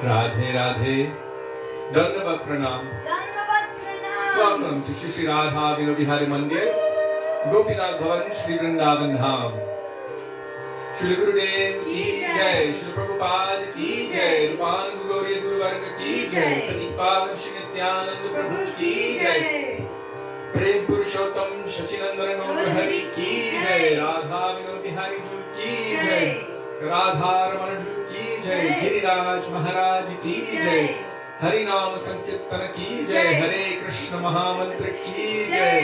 Radhe Radhe, Dandavat Pranam. Welcome to Shri Radha Vinodihari Mandir, Gopinath Bhavan, Shri Vrindavan Dham. Srila Gurudev ki jai, Srila Prabhupada ki jai, Rupan Gugori Guru Varga ki jai, Pati Pavan Shri Nityananda Prabhu ki jai, Prem Purushottam Shachinandana Gaur Hari ki jai, Radha Vinodihari Ju ki jai, Radha Ramana Ju ki jai, Giriraj Maharaj ki jai, Hari Nam Sankirtana ki jai, Hare Krishna Mahamantra ki jai,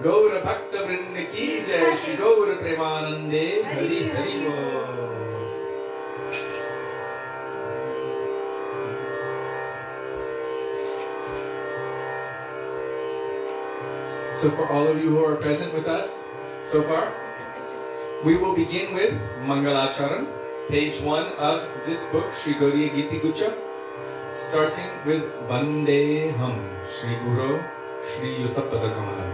Gaura Bhakta Vrinda ki jai, Shri Gaura Premanande, Hari Hari Bo. So for all of you who are present with us so far, we will begin with Mangalacharan, page 1 of this book, Shri Gauriya Giti Gucha, starting with Vandeham, Shri Guru, Shri Yutapada Kamala.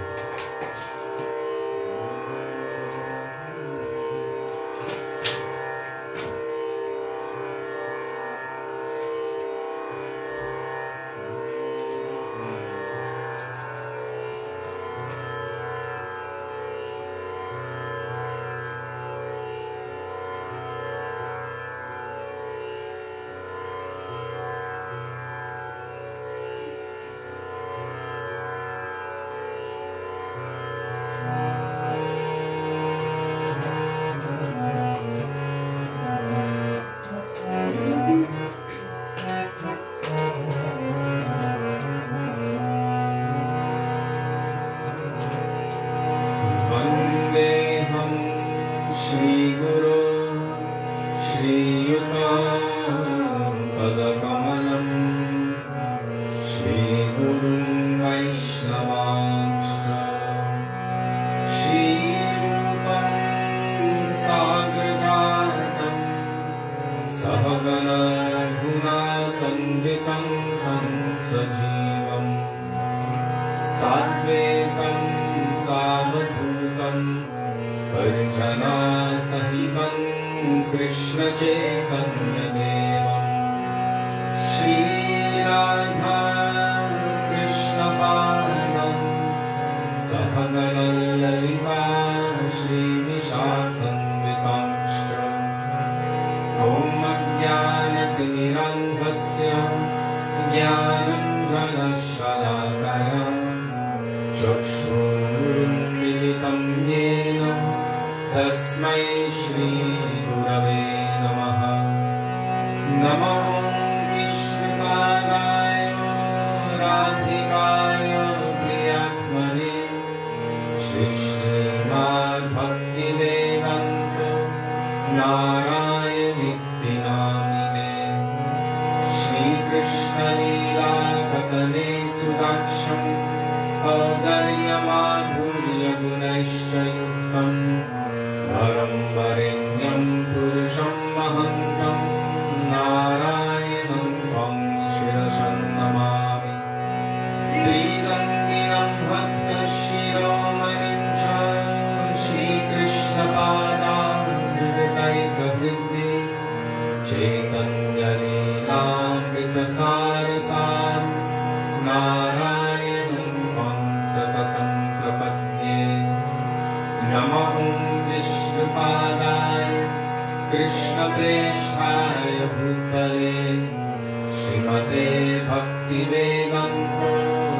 Srimate Bhaktivedanta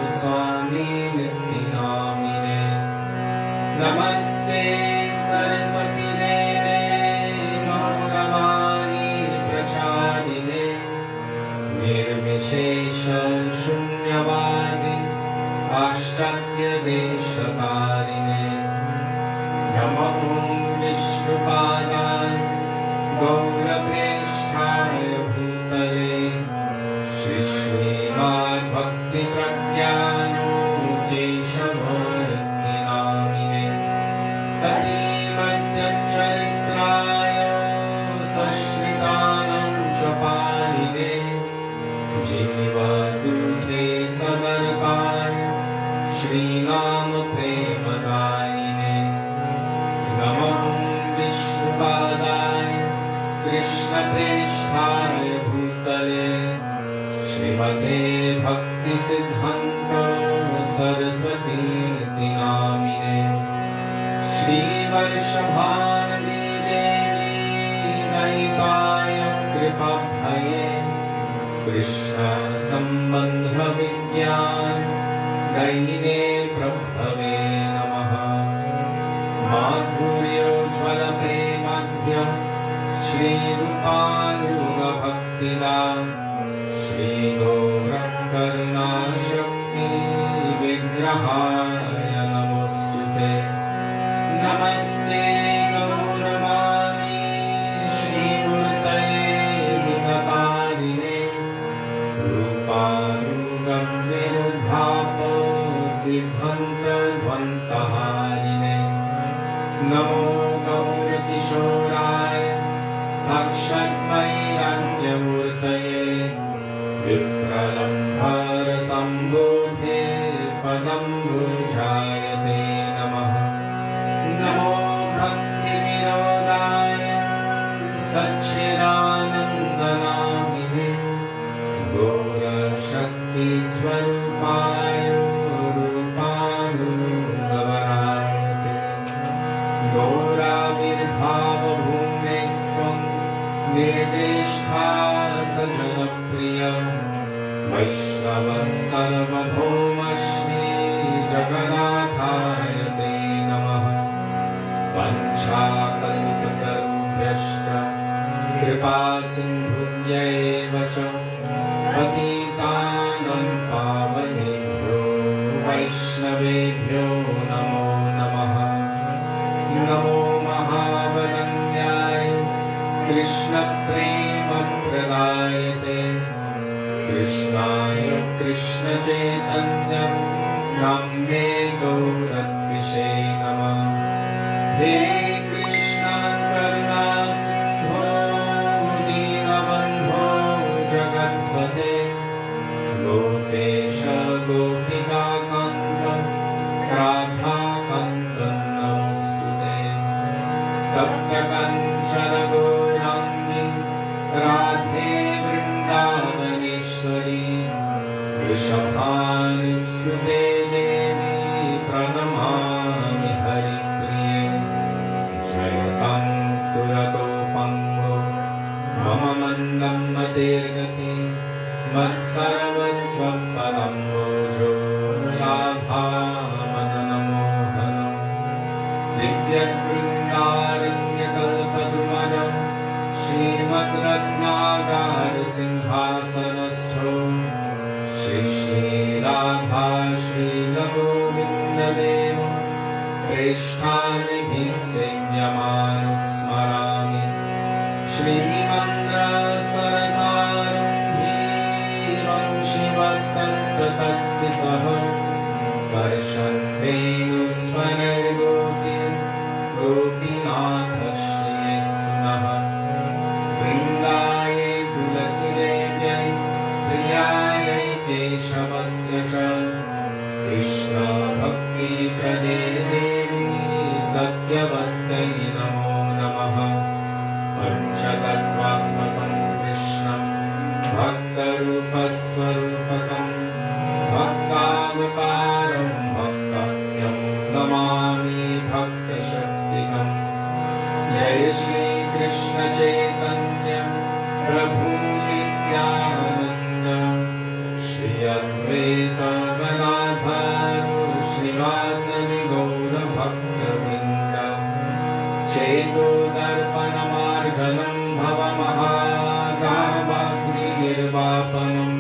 Swami Nityanamine Namaste Saraswati Deve Gauravani Pracharine Nirvishesha Shunyavadi Ashtatya Deshakarine Namo Vishnupadaya Gaurapreshthaya Bhutale Srimad निर्देष्टाय भूतले श्रीमते भक्तिसिद्धान्त सरस्वतीति नामिने श्रीवर्षभारती देवी नैकाय कृपाभये कृष्ण संबंध विज्ञान दैने प्रभवे नमः माधुर्योज्ज्वल प्रेमाद्य श्रीरूपानुग भक्तिदा श्रीगौरकरुणाशक्ति विग्रहाय नमोस्तुते नमस्ते गौरवाणी श्रीमूर्तये निगतारिणे रूपानुगम्यनुभाव सिद्धान्तध्वन्तहारिणे नमो गौरकिशोराय साक्षान्मैरान्यमूर्तये विप्रलम्भारसम्बोधे पदम्बुजायते नमः नमो भक्तिविनोदाय सच्चिदानन्दनामिने गौरशक्तिस्वरूपाय रूपानुगवरायते गौराविर्भावभूमेस्त्वं निर्देष्टा सजनप्रिय वैष्णवः सर्वभौम श्री जगन्नाथाय ते नमः वञ्चाकल्पतरुभ्यश्च कृपासिन्धुभ्यैव च पतितानां पावनेभ्यो वैष्णवेभ्यो नमो नमः नमो महावदन्याय कृष्णप्रेमप्रदायते कृष्णाय कृष्णचैतन्य नाम्ने गौरत्विषे नमः हे कृष्ण करुणा सिन्धो दीनबन्धो जगत्पते गोपेश गोपिकाकान्त राधाकान्त नमोऽस्तुते तप्तकञ्चन गौराङ्गी राधे वृन्दावनेश्वरी वृषभानुसुते देवी प्रणमामि हरिप्रिये जयतं सुरतोपङ्गो मम मन्दं मतिर्गति मत्सर्वस्वं पदम्बोजो राधामदनमोहनं दिव्यवृन्दारण्यकल्पद्रुमः श्रीमद्रत्नागारसिंहासनस्थो श्री श्रीराधा श्रीलगोविन्ददेव प्रेष्ठानिभिः सेव्यमानं स्मरामि श्रीमन्द्रसरसारम्भीरं शिवतत्त्वतस्थितः कर्षन्वेणुस्वरैर्गोपी गोपीनाथः श्रीयस्तुनः वृन्दाय तुलसीदेव्यै प्रियायै केशवस्य च कृष्णभक्तिप्रदे देवी सत्यवत्यै नमो नमः पञ्चतत्त्वात्मकं कृष्णं भक्तरूपस्वरूपकं भक्तावतारं भक्ताख्यं नमामि भक्तशक्तिकम् जय श्री कृष्ण चैतन्य प्रभु नित्यानंद श्री अद्वैत गदाधर श्रीवासदि गौर भक्तवृंद चेतोदर्पणमार्जनं भवमहादावाग्निर्वापनं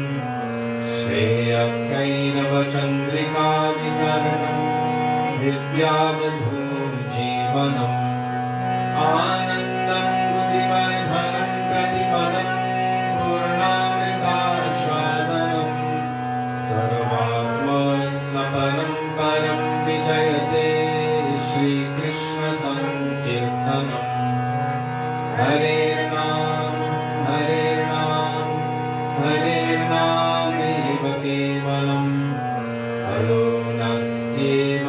श्रेयकैरवचन्द्रिकावितरणं विद्यावधूजीवनम् आनन्दं बुद्धिवर्धनं प्रतिपदं पूर्णामृतास्वादनं सर्वात्मस्वपनं परं विजयते श्रीकृष्णसङ्कीर्तनम् हरे नाम हरेर्नामेव केवलं हरो नस्त्येव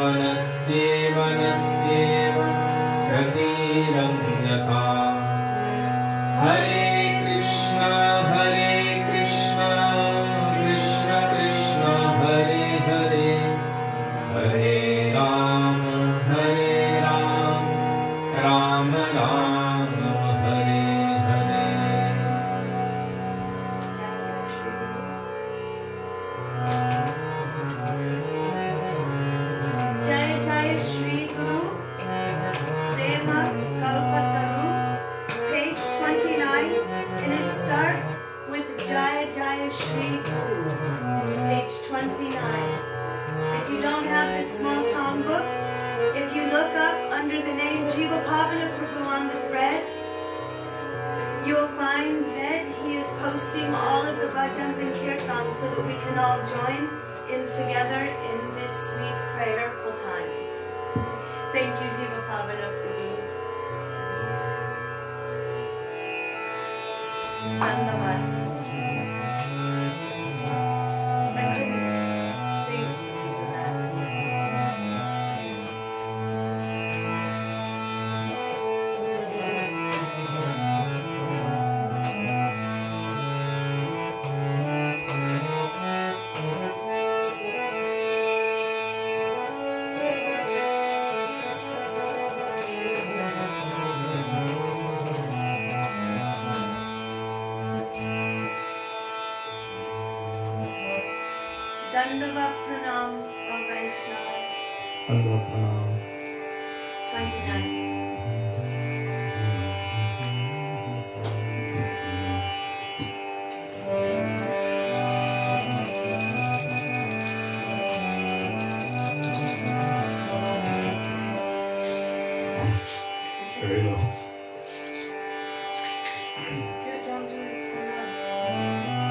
songbook. If you look up under the name Jiva Pavana Prabhu on the thread, you will find that he is posting all of the bhajans and kirtans so that we can all join in together in this sweet prayerful time. Thank you, Jiva Pavana Prabhu. Dhanyavad. I couldn't think of that. Dandava Pranam of Vaishnavas. Dandava Pranam. 29. Very low. Don't do it so low.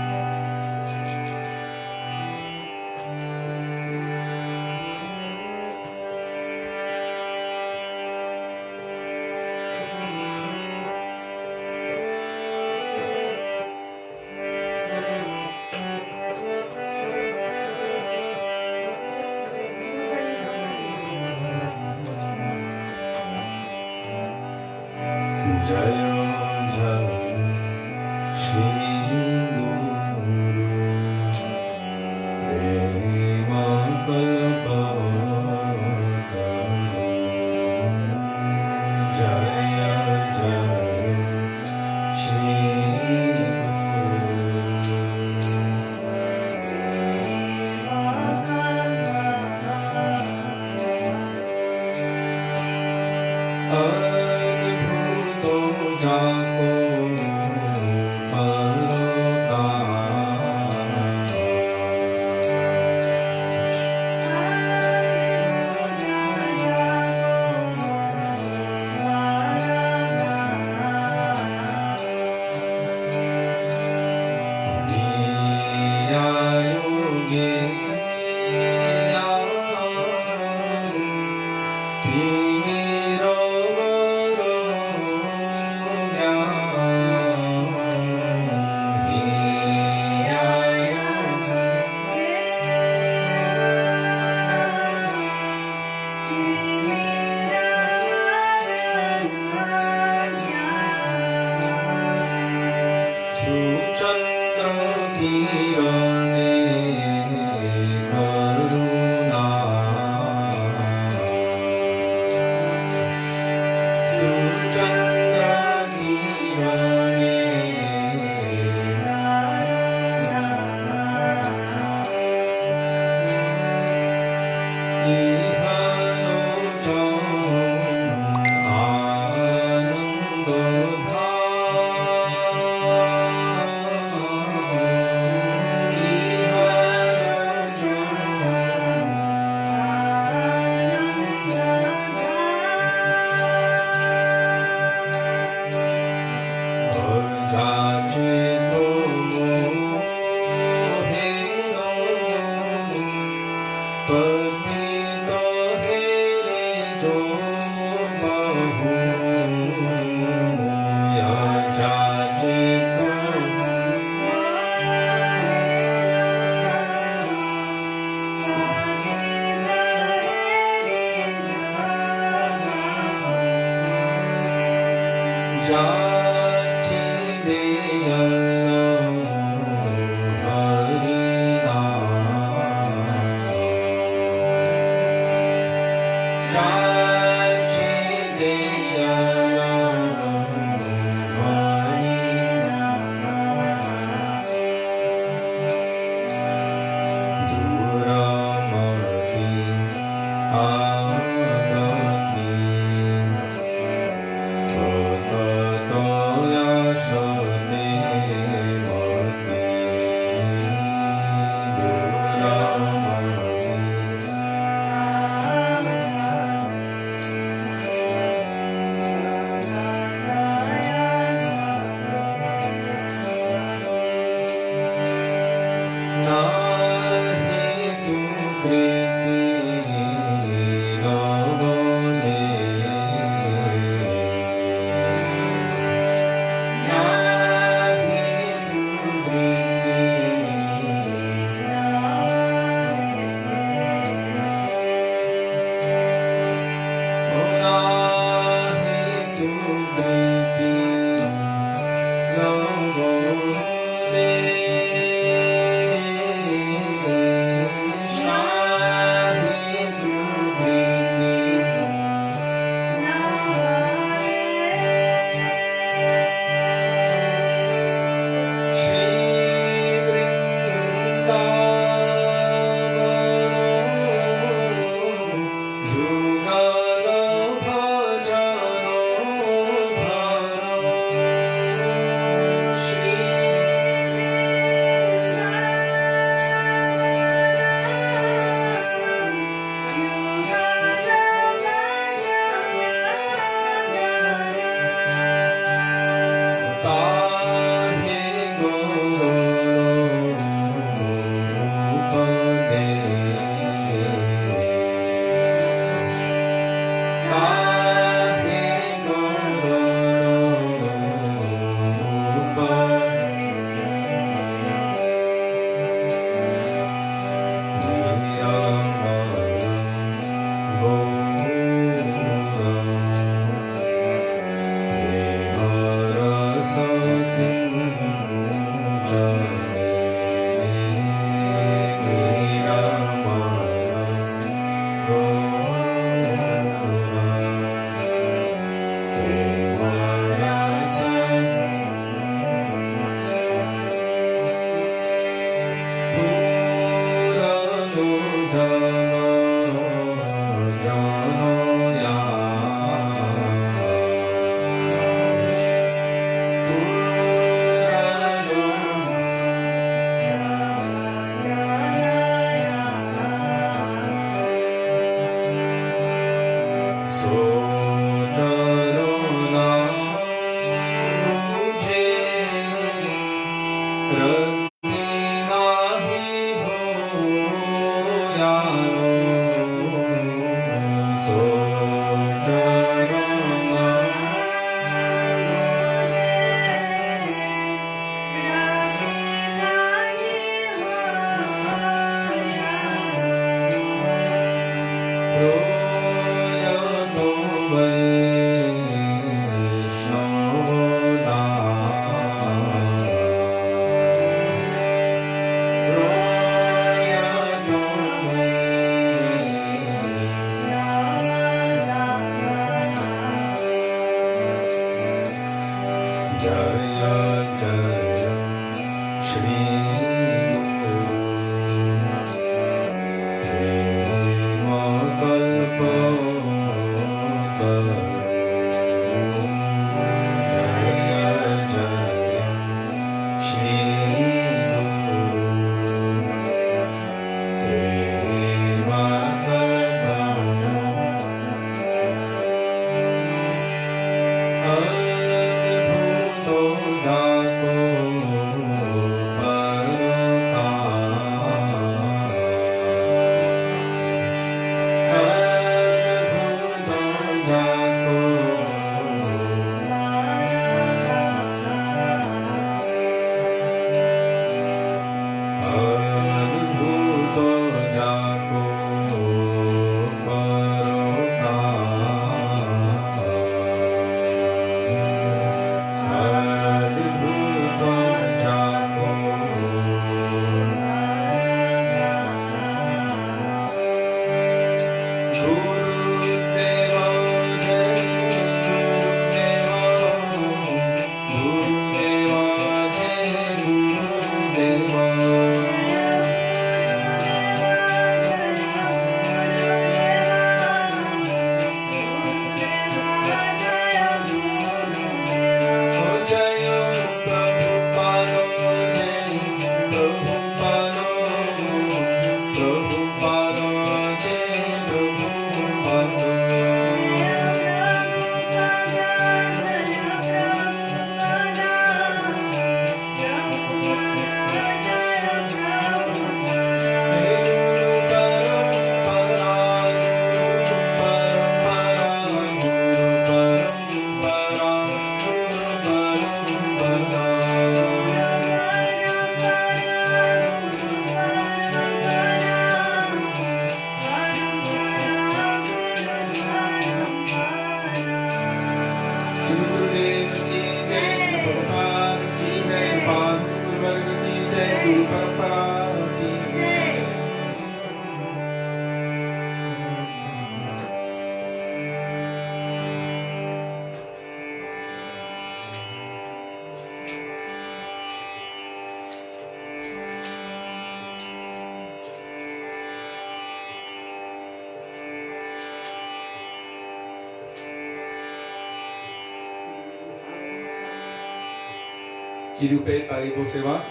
Kirupe Taibo Seva,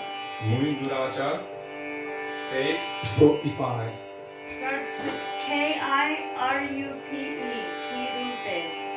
Muninduracha, page 45. Starts with Kirupe. Kirupe.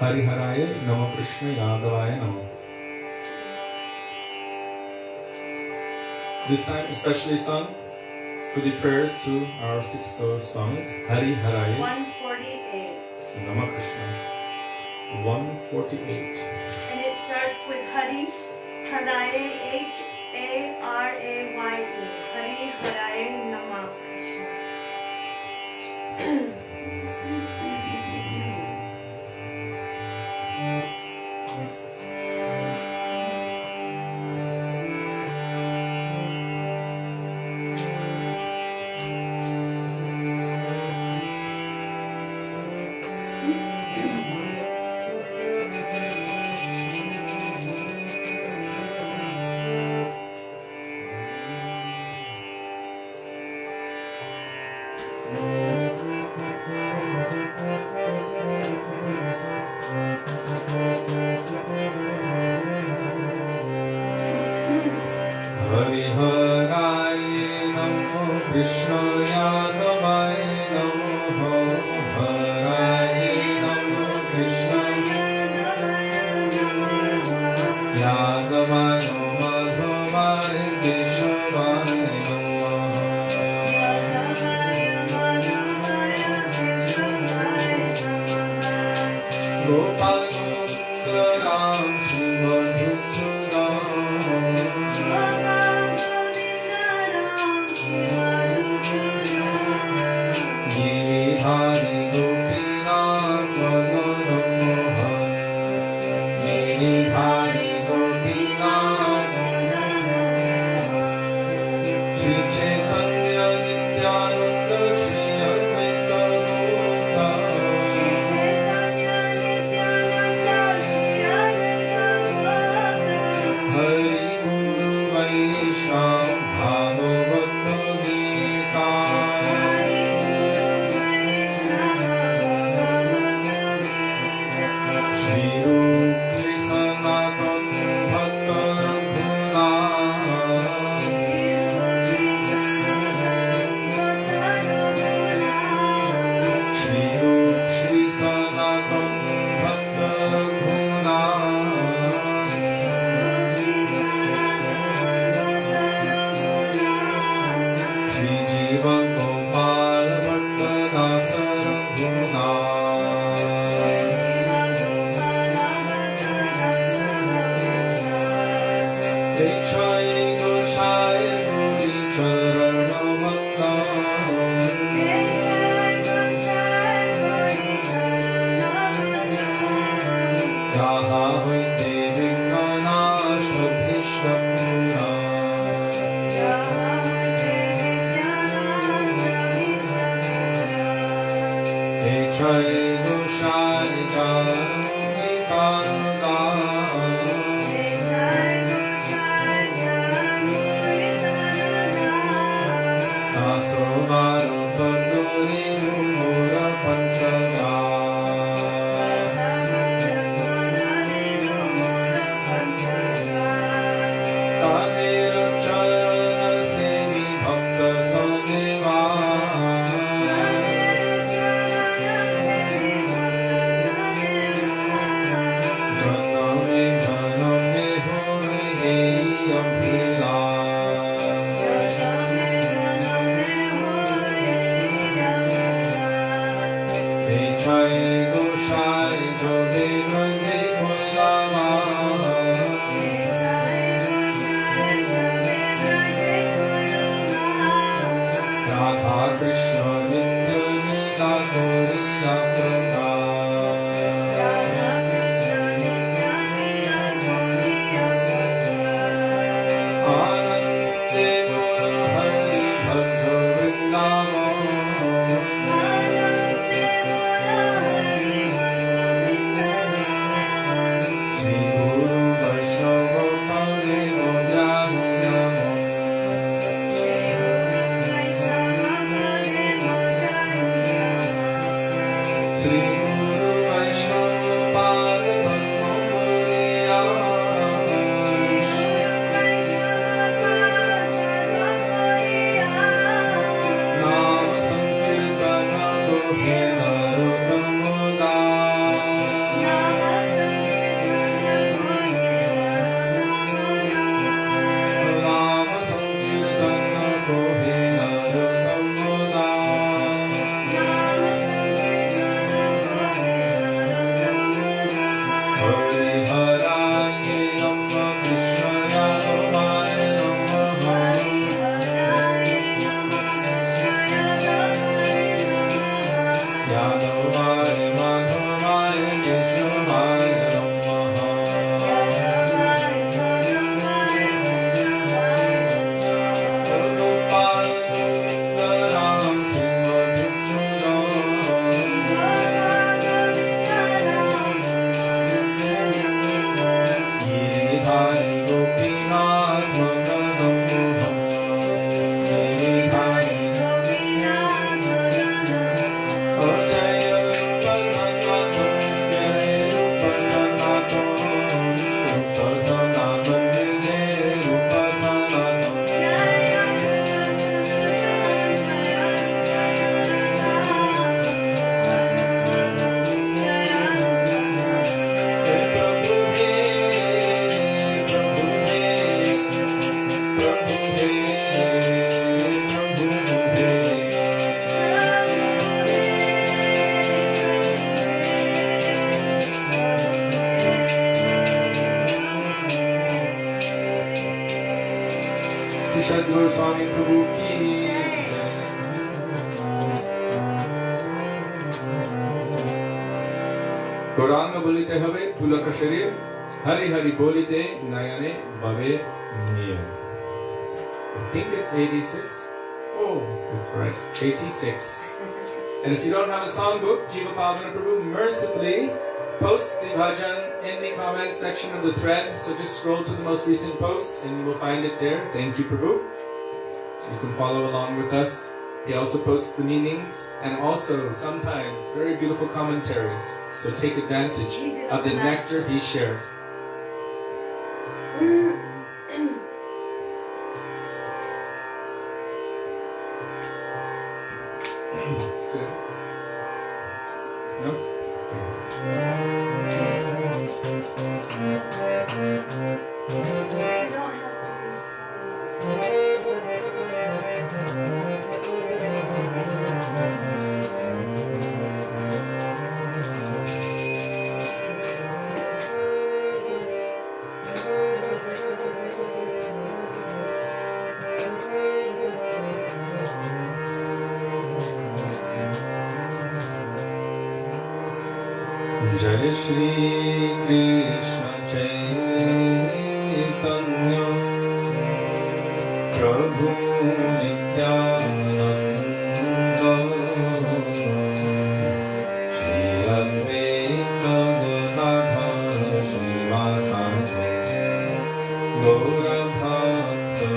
Hari Haraya Nama Krishna Yadavaya Nama. This time especially sung for the prayers to our 6 Goswamis. Hari Haraya 148. Nama Krishna 148. And it starts with Hari Haraye, H-A-R-A-Y-E. Hari Haraye Nama Krishna. Nityananda Gauranga bolite habe pulaka sharir, Hari Hari bolite nayane bhave niyam. I think it's 86. Oh, that's right, 86. And if you don't have a songbook, Jiva Pavana Prabhu mercifully posts the bhajan in the comment section of the thread. So just scroll to the most recent post and you will find it there. Thank you, Prabhu. So you can follow along with us. He also posts the meanings and also sometimes very beautiful commentaries. So take advantage of the nectar he shares. No? Jai Shri Krishna Chaitanya Prabhu Nityananda Shri Advaita Gadadhara Srivasadi Gaura Bhakta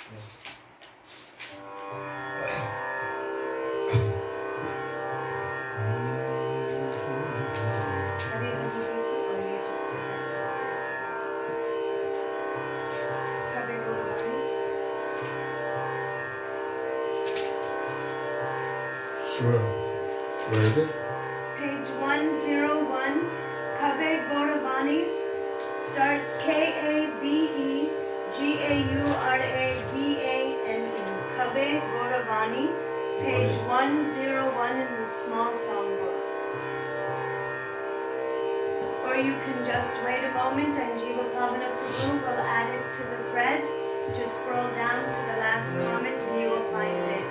Sure. Where is it? Page 101, Kabe Gauravani, starts K-A-B-E-G-A-U-R-A-V-A-N-E. Kabe Gauravani, page 101 in the small songbook. Or you can just wait a moment and Jiva Pavana Prabhu will add it to the thread. Just scroll down to the last comment and you will find it.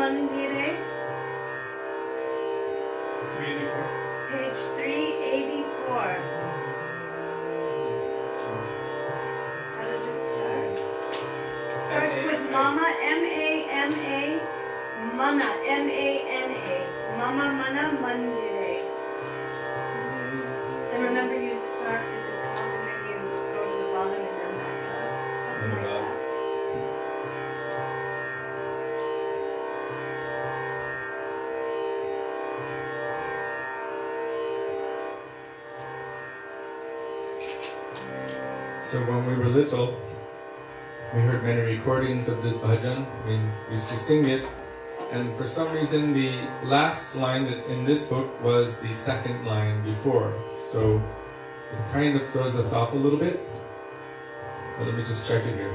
Mandire, 384. page 384. How does it start? Starts with Mama, M-A-M-A, Mana, M-A-N-A, Mama Mana Mandire. And remember, you start at the top and then you go to the bottom and then back up. Something like that. So when we were little, we heard many recordings of this bhajan. We used to sing it, and for some reason the last line that's in this book was the second line before. So it kind of throws us off a little bit. But let me just check it here.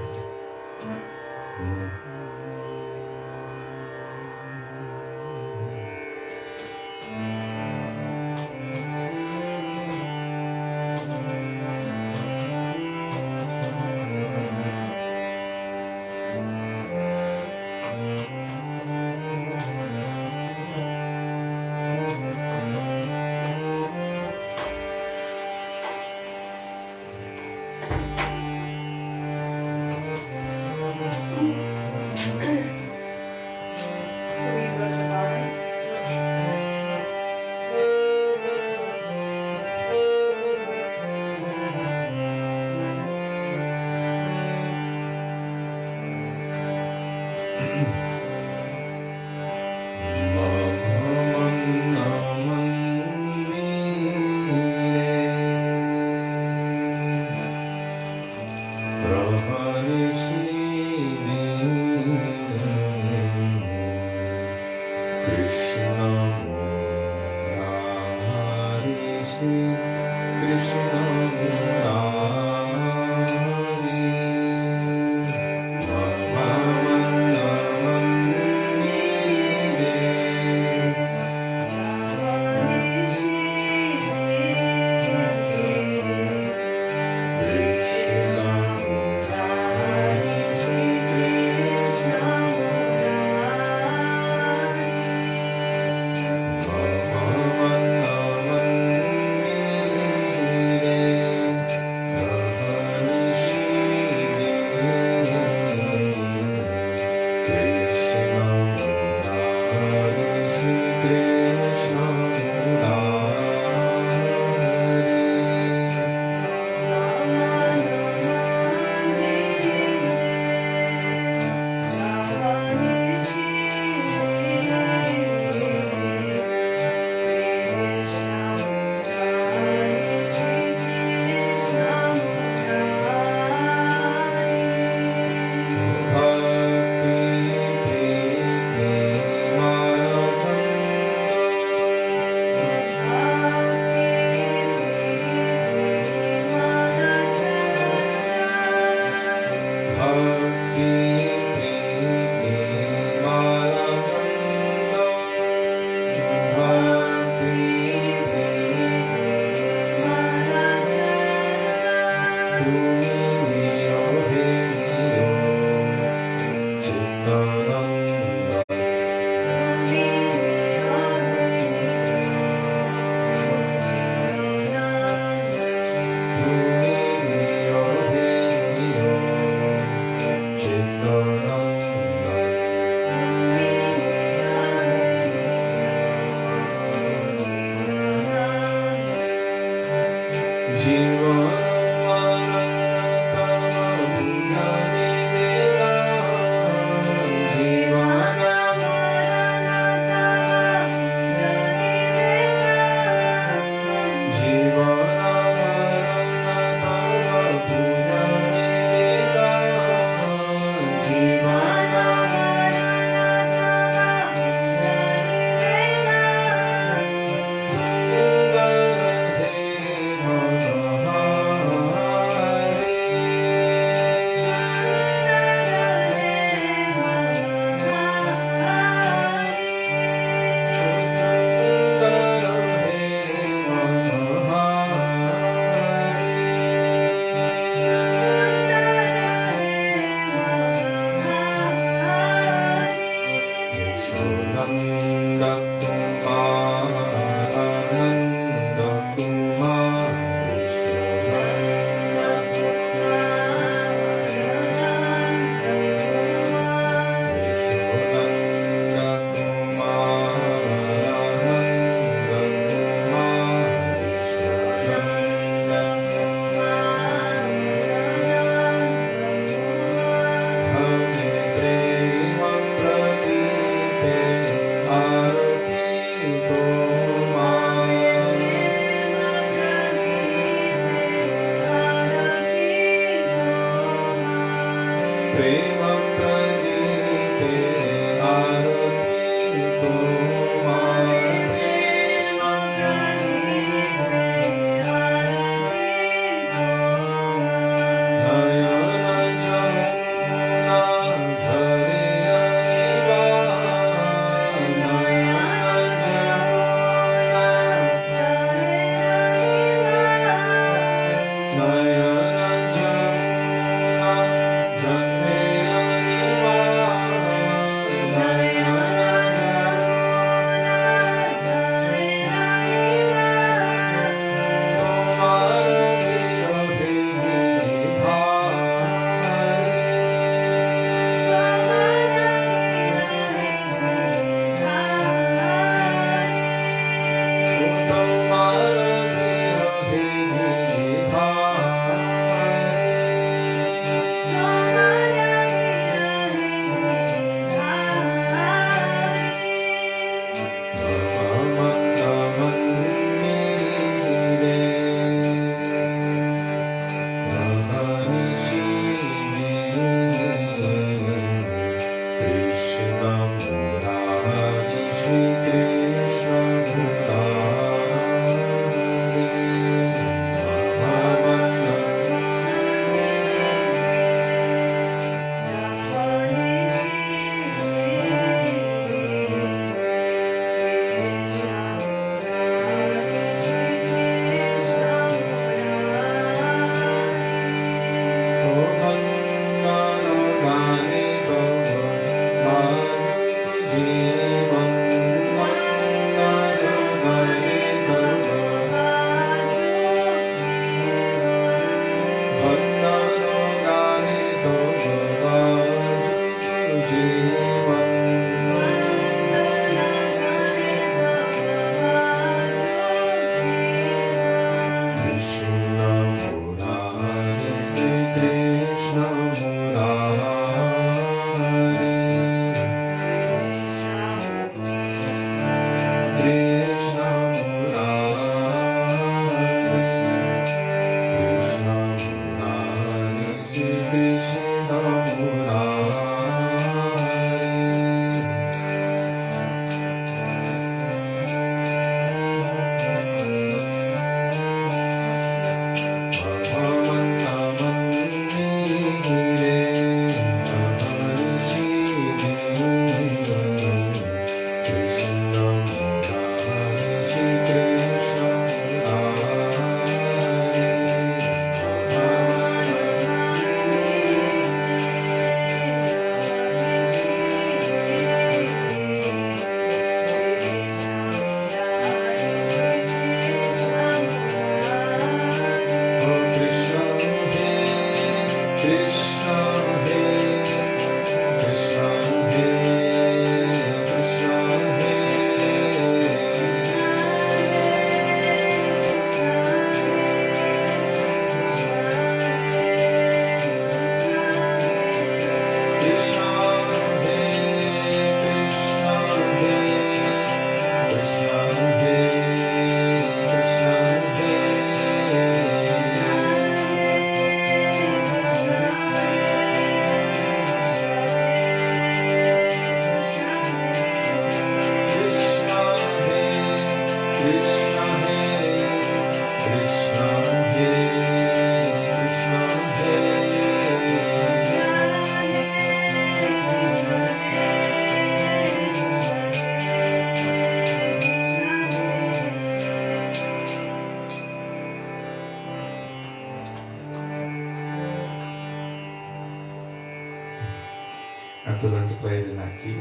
I have to learn to play it in that key.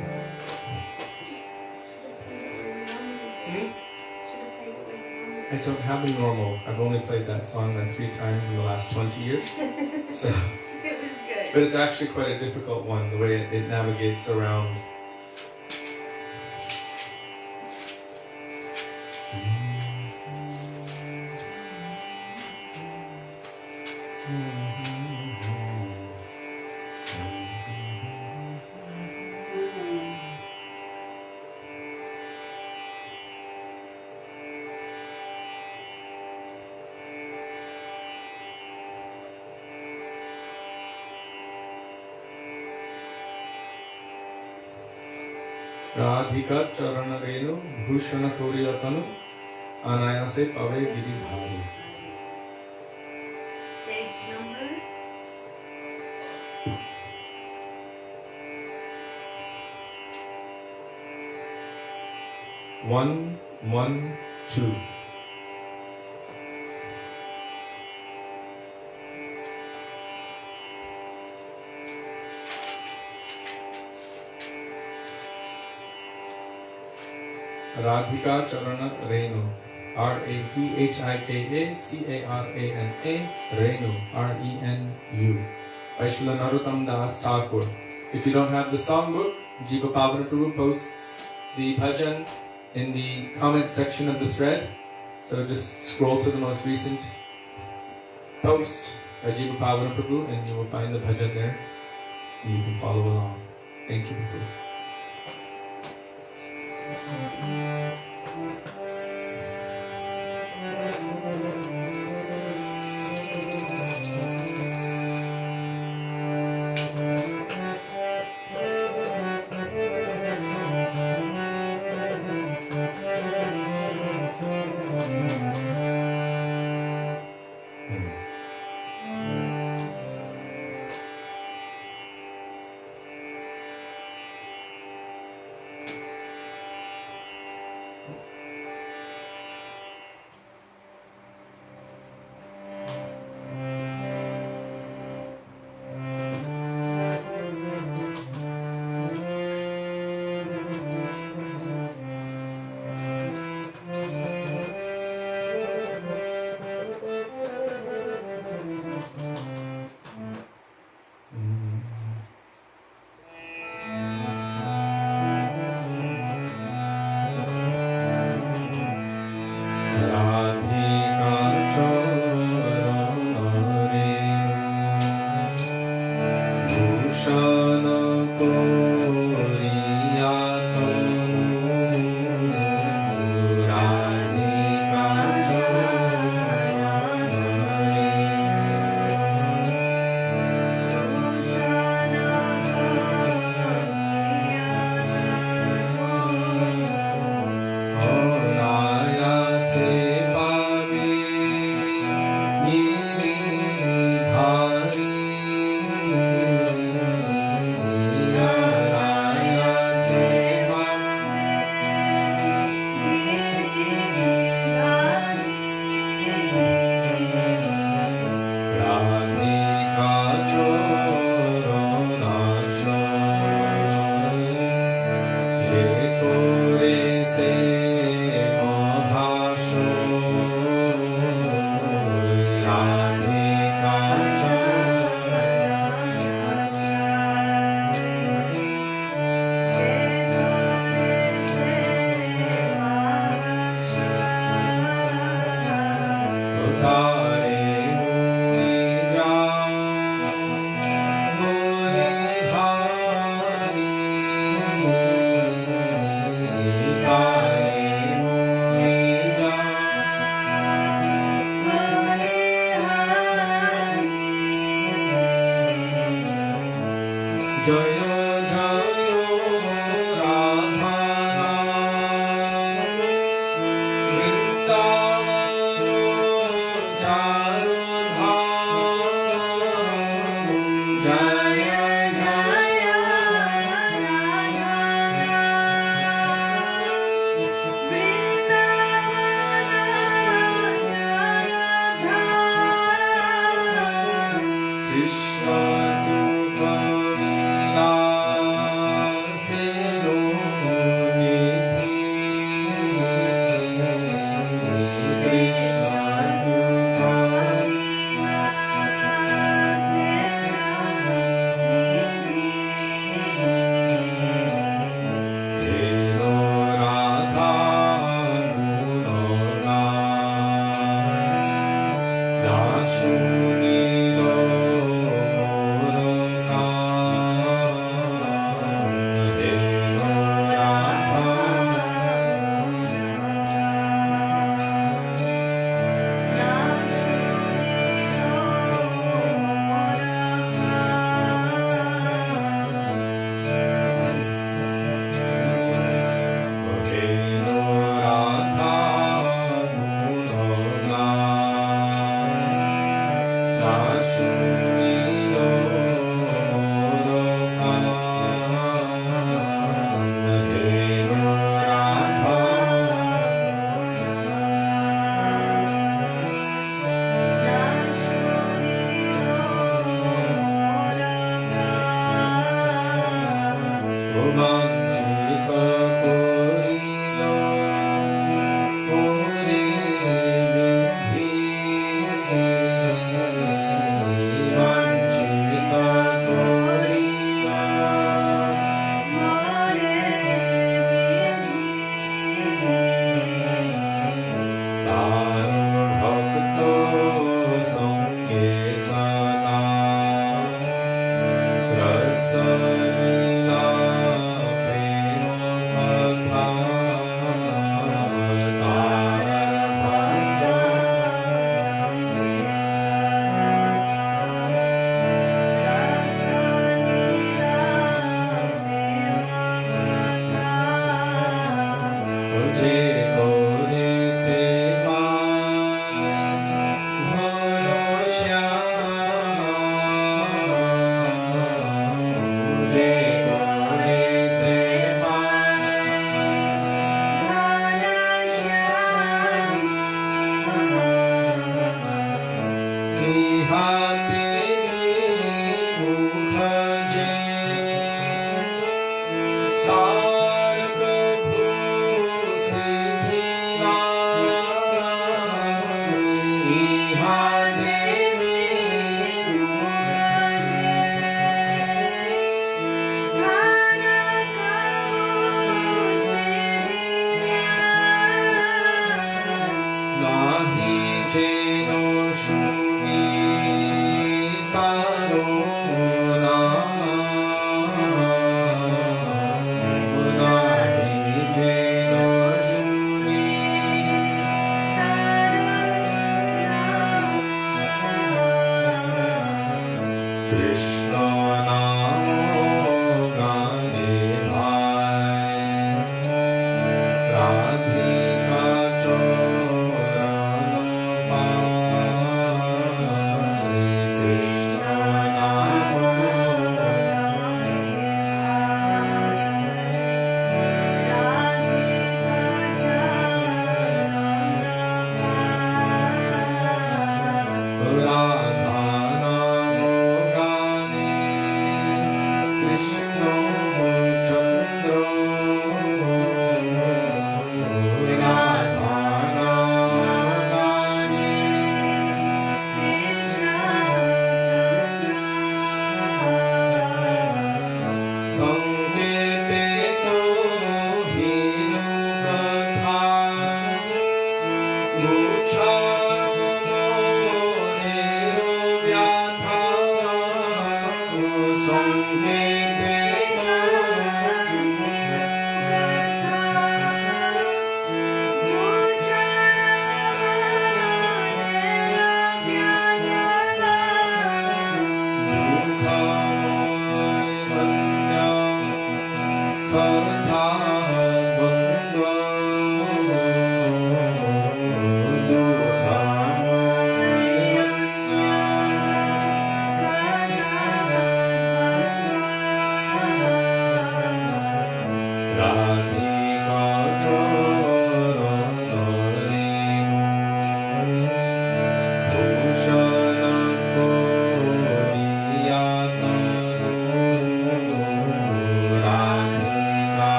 I don't have a normal. I've only played that song like 3 times in the last 20 years. So, It was good. but it's actually quite a difficult one, the way it navigates around. Radhika Charana Renu Bhushana Kuriyatanu Anayase Pave Giridhari. Page number? One, 2. Radhika Charana Renu. R-A-T-H-I-K-A-C-A-R-A-N-A Renu. R-E-N-U. By Srila Narottam Das Thakur. If you don't have the songbook, Jiva Pavana Prabhu posts the bhajan in the comment section of the thread. So just scroll to the most recent post by Jiva Pavana Prabhu and you will find the bhajan there. And you can follow along. Thank you, Prabhu.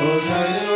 Hare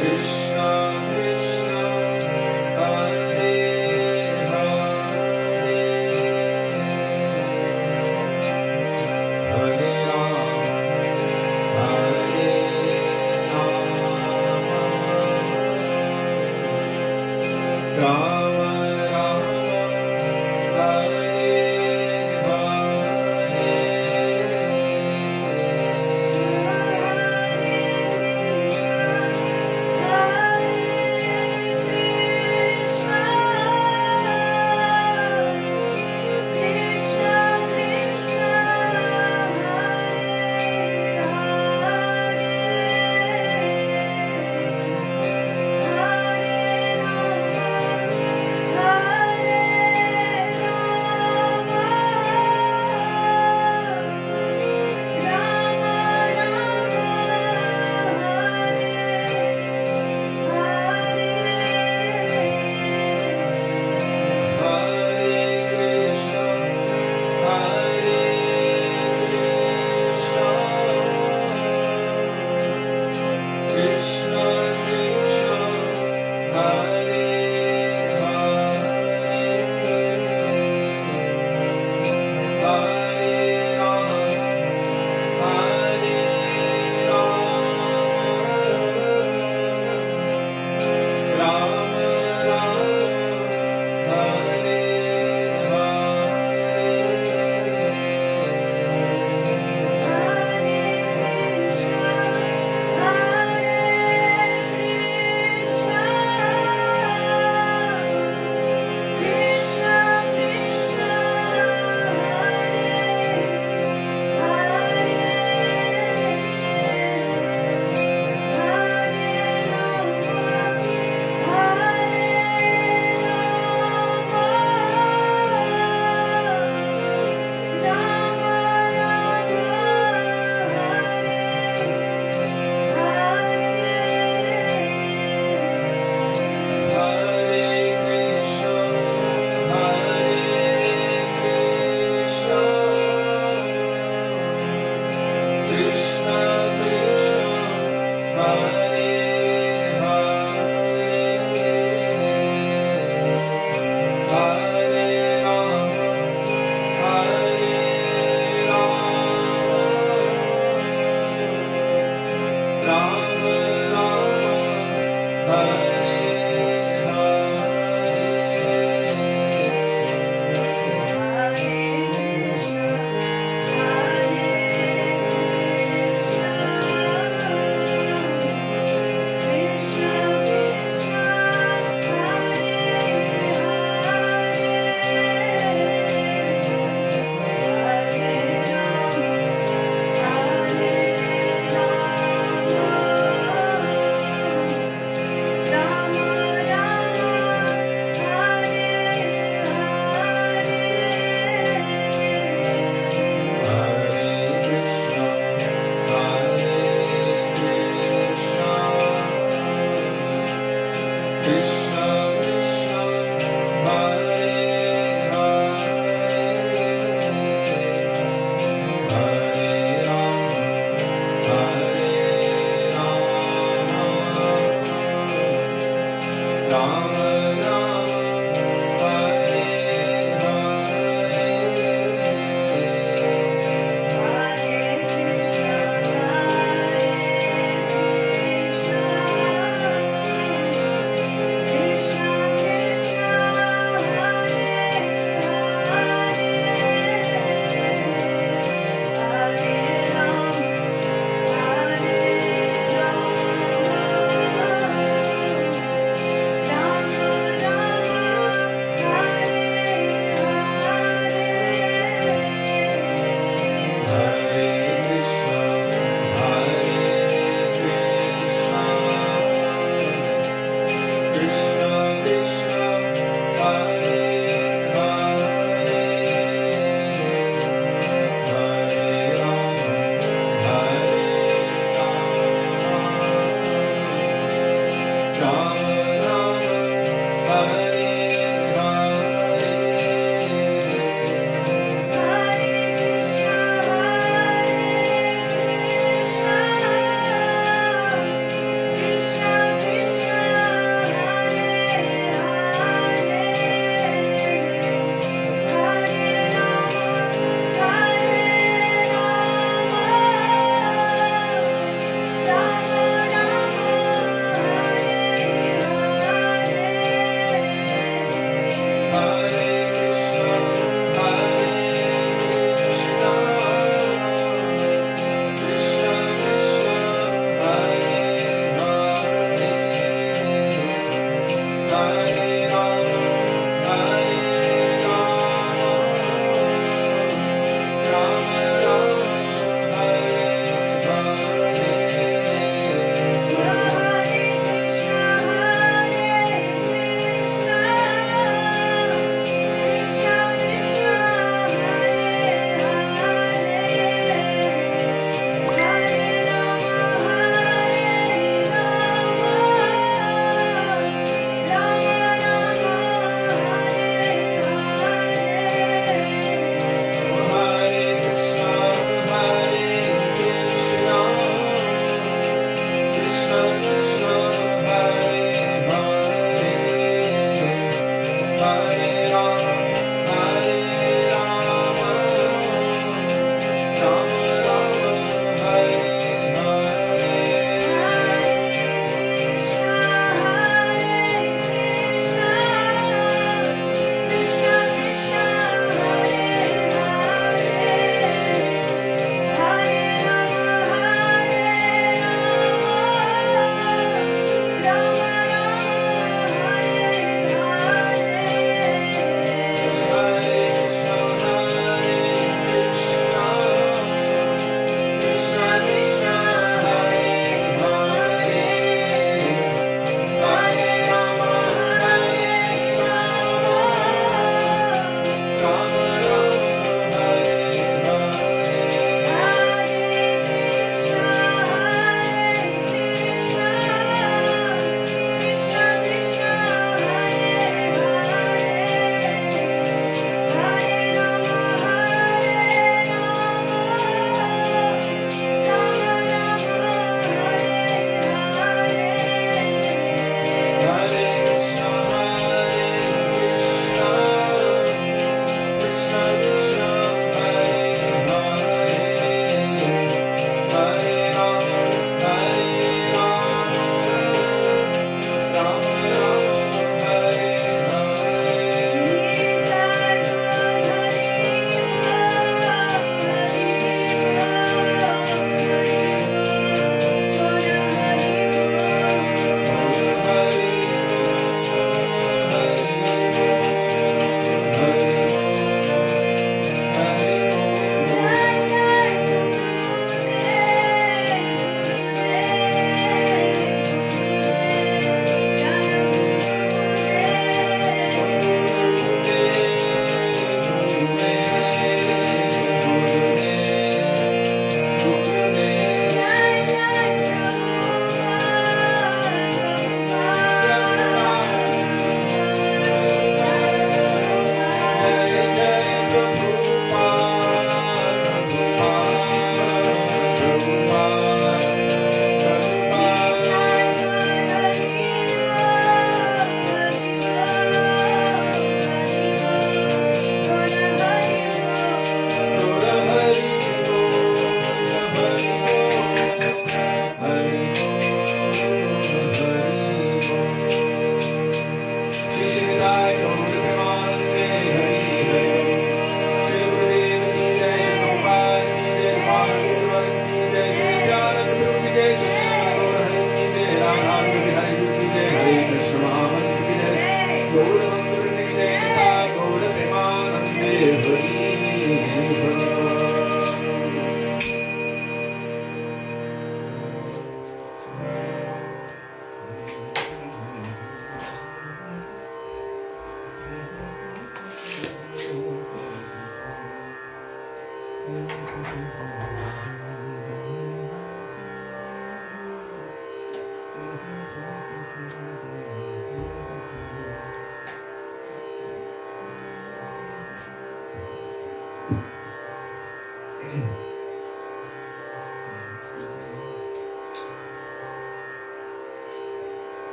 Krishna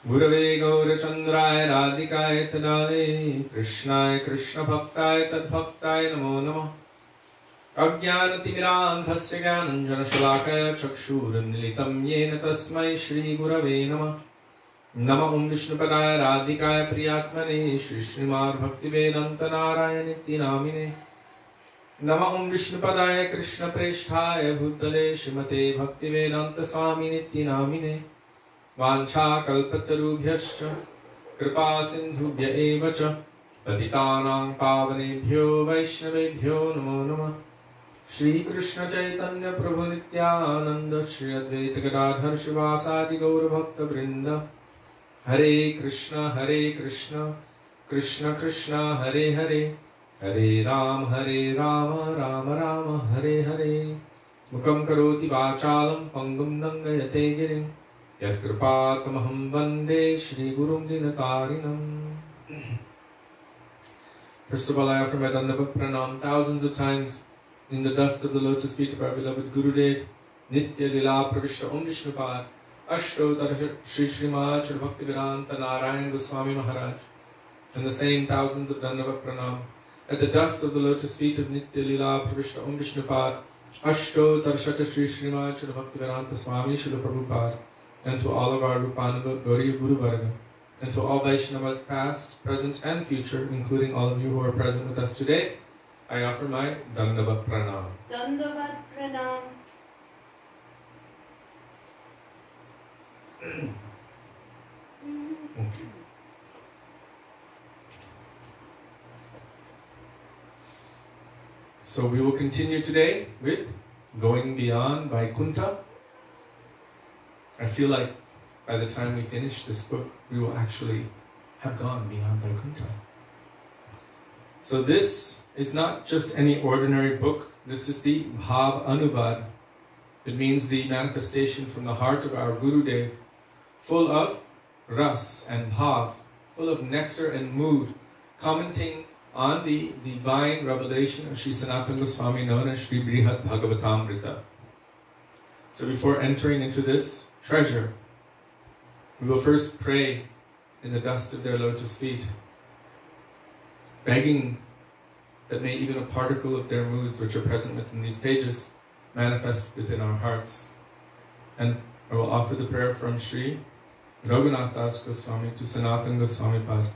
Gurave Gaurachandraya Radhikaya Tadale Krishnaya Krishna Bhaktaya Tadbhaktaya Namo Namah Ajnanatimirandhasya Jnananjana Shalakaya Chakshurunmilitam Yena Tasmai Shri Gurave Namah Nama Vishnupadaya Radhikaya Priyatmane Shri Srimad Bhaktivedanta Narayan Namine Nama Vishnupadaya Krishna Presthaya Bhutale Srimate Bhaktivedanta Swami Namine Vancha kalpatarubhyascha kripa sindhubhya eva cha patitanang pavanebhyo vaishnavebhyo namo namah Shri Krishna Chaitanya Prabhu Nityananda Shri Advaita Gadadhar Shivasadi Gaura Bhakta Vrinda Hare Krishna Krishna Krishna Hare Hare Hare Rama Rama Rama Hare Hare Mukam karoti vachalam pangum nangayate girim Yat kripatamaham vande Shri Gurum Dinatarinam. First of all, I offer my Dandavat Pranam thousands of times in the dust of the lotus feet of our beloved Gurudev, Nitya Lila Pravishta Om Vishnupad, Astottara Shri Srimad Shri Bhaktivedanta Narayan Goswami Maharaj, and the same thousands of Dandavat Pranam at the dust of the lotus feet of Nitya Lila Pravishta Om Vishnupad, Astottara Shri Srimad Shri Bhaktivedanta Swami Shri Prabhupada, and to all of our Rupanava Gauriya Guru Varga, and to all Vaishnavas past, present and future, including all of you who are present with us today, I offer my Dandavat Pranam. Dandavat Pranam. Okay. So we will continue today with Going Beyond Vaikuntha. I feel like by the time we finish this book, we will actually have gone beyond Vaikuntha. So this is not just any ordinary book. This is the Bhav Anuvad. It means the manifestation from the heart of our Gurudev, full of ras and bhav, full of nectar and mood, commenting on the divine revelation of Sri Sanatan Goswami known as Sri Brihad Bhagavatamrita. So before entering into this treasure, we will first pray in the dust of their lotus feet, begging that may even a particle of their moods which are present within these pages manifest within our hearts. And I will offer the prayer from Sri Raghunath Das Goswami to Sanatan Goswamipada,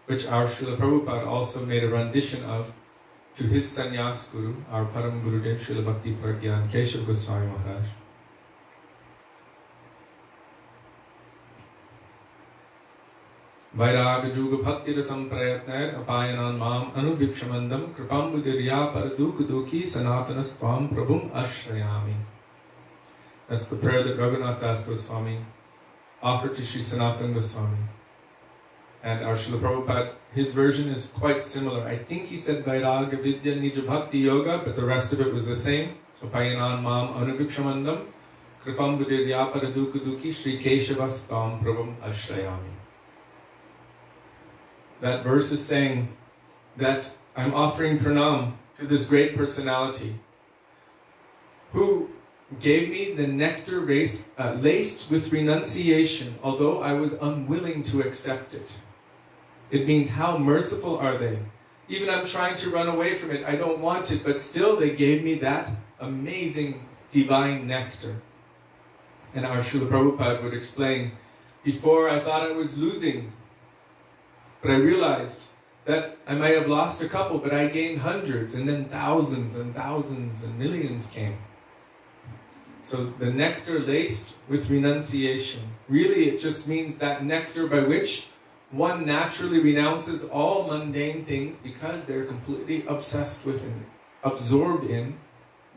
which our Srila Prabhupada also made a rendition of to his sannyas guru, our Param Gurudev Srila Bhakti Pragyan Keshav Goswami Maharaj. Vairag Juga Bhakti Rasam Prayatnair Apayanan Mam Anubhikshamandam Kripam Budirya Paraduk Duki Sanatanas Tvam Prabhum Ashrayami. That's the prayer that Raghunath Das Goswami offered to Sri Sanatan Goswami. And our Srila Prabhupada, his version is quite similar. I think he said Vairagya Vidya Nija Bhakti Yoga, but the rest of it was the same. So Payanan Mam Anubhikshamandam Kripam Budirya Paraduk Duki Sri Keshavas Tvam Prabhum Ashrayami. That verse is saying that I'm offering pranam to this great personality who gave me the nectar laced with renunciation, although I was unwilling to accept it. It means how merciful are they? Even I'm trying to run away from it, I don't want it, but still they gave me that amazing divine nectar. And our Srila Prabhupada would explain, before I thought I was losing, but I realized that I might have lost a couple, but I gained hundreds, and then thousands and thousands and millions came. So the nectar laced with renunciation, really it just means that nectar by which one naturally renounces all mundane things because they're completely obsessed with and absorbed in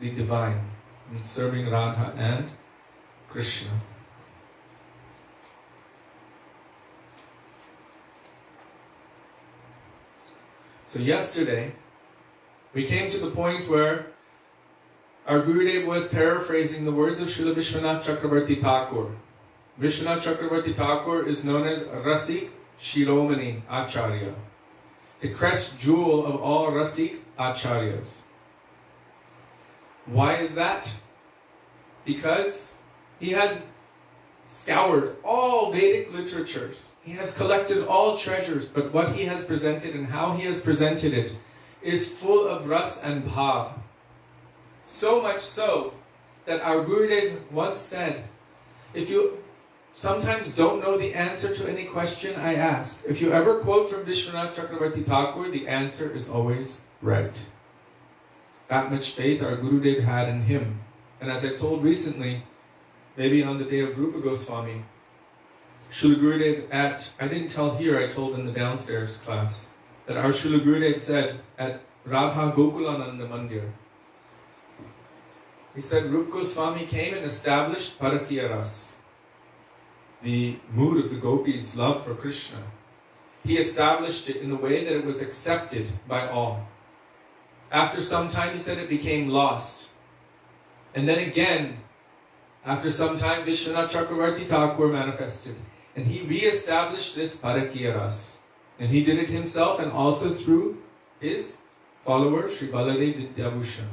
the divine, in serving Radha and Krishna. So yesterday, we came to the point where our Gurudev was paraphrasing the words of Srila Vishwanath Chakravarti Thakur. Vishwanath Chakravarti Thakur is known as Rasik Shiromani Acharya, the crest jewel of all Rasik Acharyas. Why is that? Because he has scoured all Vedic literatures. He has collected all treasures, but what he has presented and how he has presented it is full of ras and bhav. So much so that our Gurudev once said, if you sometimes don't know the answer to any question I ask, if you ever quote from Vishwanath Chakravarti Thakur, the answer is always right. That much faith our Gurudev had in him. And as I told recently, maybe on the day of Rupa Goswami, Srila Gurudev I didn't tell here, I told in the downstairs class, that our Srila Gurudev said at Radha Gokulananda Mandir, he said Rupa Goswami came and established Parakya Ras, the mood of the gopis' love for Krishna. He established it in a way that it was accepted by all. After some time, he said, it became lost. And then again, after some time, Vishwanath Chakravarti Thakur manifested. And he re-established this Parakya Ras. And he did it himself and also through his follower, Sri Baladev Vidyabhushan.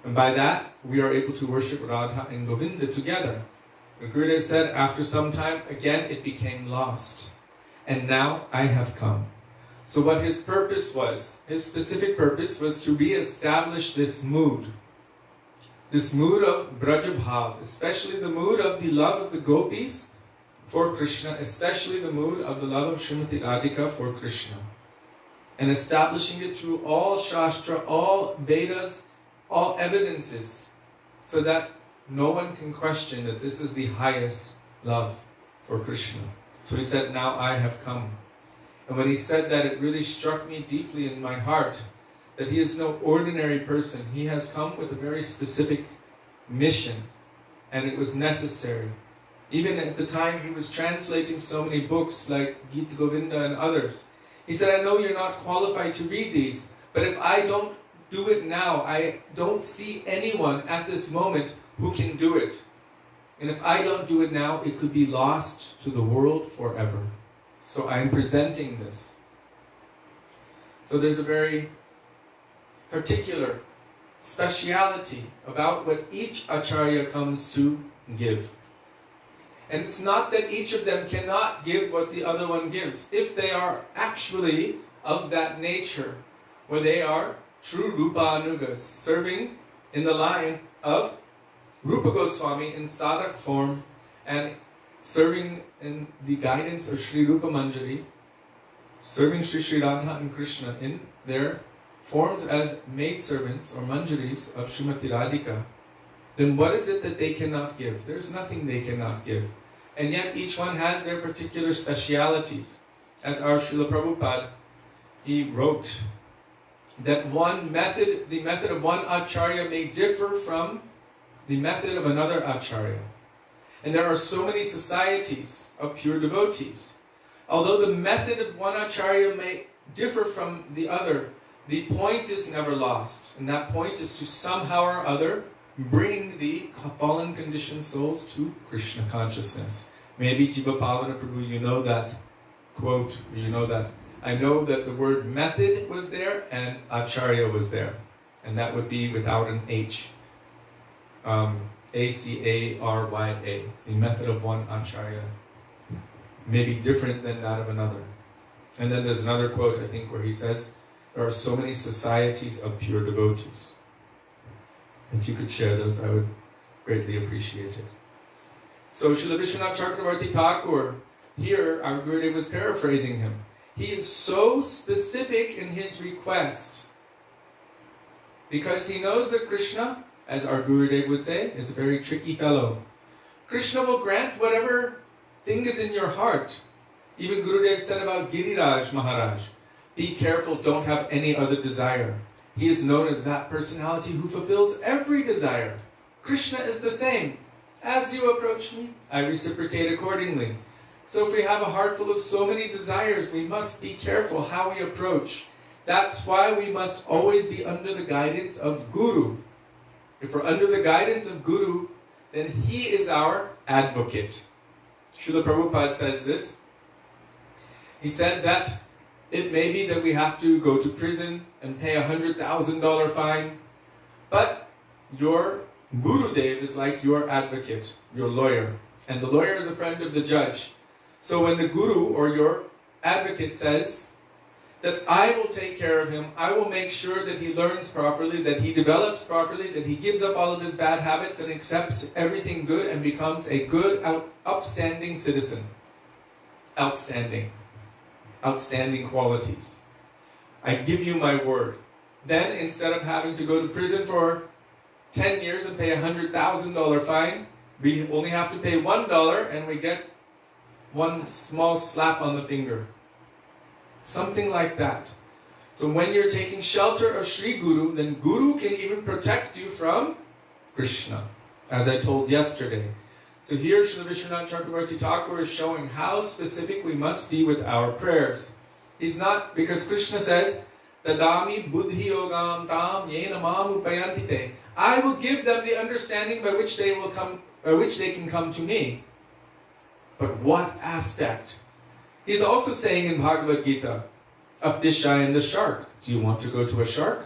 And by that, we are able to worship Radha and Govinda together. The Gurudev said, after some time, again it became lost. And now I have come. So what his purpose was, his specific purpose was to re-establish this mood of Brajabhav, especially the mood of the love of the gopis for Krishna, especially the mood of the love of Srimati Radhika for Krishna. And establishing it through all Shastra, all Vedas, all evidences, so that no one can question that this is the highest love for Krishna. So he said, now I have come. And when he said that, it really struck me deeply in my heart that he is no ordinary person. He has come with a very specific mission, and it was necessary. Even at the time he was translating so many books like Gita Govinda and others, he said, I know you're not qualified to read these, but if I don't do it now, I don't see anyone at this moment who can do it. And if I don't do it now, it could be lost to the world forever. So I am presenting this. So there's a very particular speciality about what each Acharya comes to give. And it's not that each of them cannot give what the other one gives. If they are actually of that nature, where they are true Rupa Anugas, serving in the line of Rupa Goswami in Sadak form, and serving in the guidance of Sri Rupa Manjari, serving Sri Radha and Krishna in their forms as maidservants or manjaris of Srimati Radhika, then what is it that they cannot give? There's nothing they cannot give. And yet each one has their particular specialities. As our Srila Prabhupada, he wrote that the method of one Acharya may differ from the method of another Acharya. And there are so many societies of pure devotees. Although the method of one Acharya may differ from the other, the point is never lost. And that point is to somehow or other bring the fallen conditioned souls to Krishna consciousness. Maybe Jiva Pavana Prabhu, you know that quote, you know that. I know that the word method was there and Acharya was there. And that would be without an H. A-C-A-R-Y-A. The method of one Acharya may be different than that of another. And then there's another quote, I think, where he says, there are so many societies of pure devotees. If you could share those, I would greatly appreciate it. So Srila Vishwanath Chakravarti Thakur, here our Gurudev was paraphrasing him. He is so specific in his request because he knows that Krishna, as our Gurudev would say, is a very tricky fellow. Krishna will grant whatever thing is in your heart. Even Gurudev said about Giriraj Maharaj, be careful, don't have any other desire. He is known as that personality who fulfills every desire. Krishna is the same. As you approach me, I reciprocate accordingly. So if we have a heart full of so many desires, we must be careful how we approach. That's why we must always be under the guidance of Guru. If we're under the guidance of Guru, then he is our advocate. Srila Prabhupada says this. He said that it may be that we have to go to prison and pay $100,000 fine, but your Gurudev is like your advocate, your lawyer, and the lawyer is a friend of the judge. So when the Guru or your advocate says that I will take care of him, I will make sure that he learns properly, that he develops properly, that he gives up all of his bad habits and accepts everything good and becomes a good, upstanding citizen. Outstanding qualities. I give you my word. Then instead of having to go to prison for 10 years and pay a $100,000 fine, we only have to pay $1 and we get one small slap on the finger. Something like that. So when you're taking shelter of Sri Guru, then Guru can even protect you from Krishna, as I told yesterday. So here Srila Vishwanath Chakravarti Thakur is showing how specific we must be with our prayers. He's not, because Krishna says, Dadami buddhi yogam tam yena mam upayantite. I will give them the understanding by which they can come to me. But what aspect? He's also saying in Bhagavad Gita, of fish I am the shark. Do you want to go to a shark?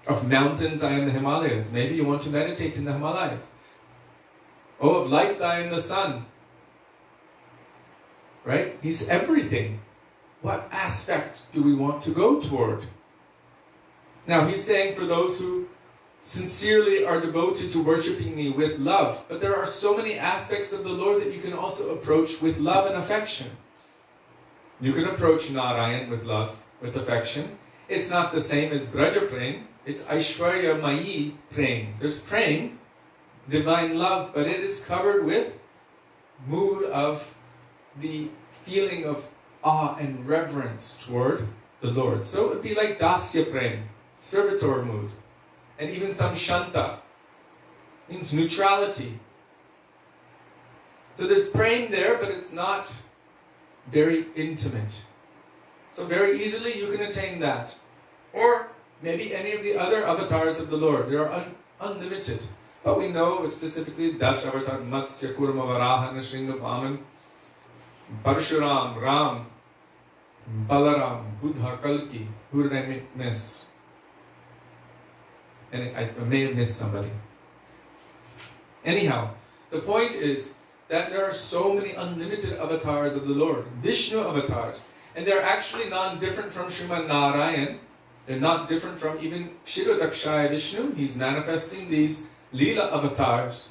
Of mountains I am the Himalayas. Maybe you want to meditate in the Himalayas. Oh, of lights I am the sun. Right? He's everything. What aspect do we want to go toward? Now he's saying for those who sincerely are devoted to worshipping me with love, but there are so many aspects of the Lord that you can also approach with love and affection. You can approach Narayan with love, with affection. It's not the same as Braja Prem, it's Aishwarya Mayi Prem. There's Prem, divine love, but it is covered with mood of the feeling of awe and reverence toward the Lord. So it would be like Dasya Prem, servitor mood. And even some Shanta, means neutrality. So there's praying there, but it's not very intimate. So very easily you can attain that. Or maybe any of the other avatars of the Lord. They are unlimited. But we know specifically Dash Avatar, Matsya, Kurma, Varaha, Nrsimha, Vaman, Parshuram, Ram, Balaram, Buddha, Kalki. Who did I miss? And I may have missed somebody. Anyhow, the point is that there are so many unlimited avatars of the Lord, Vishnu avatars, and they're actually not different from Srimad Narayan. They're not different from even Kshirodakshaya Vishnu. He's manifesting these Leela avatars.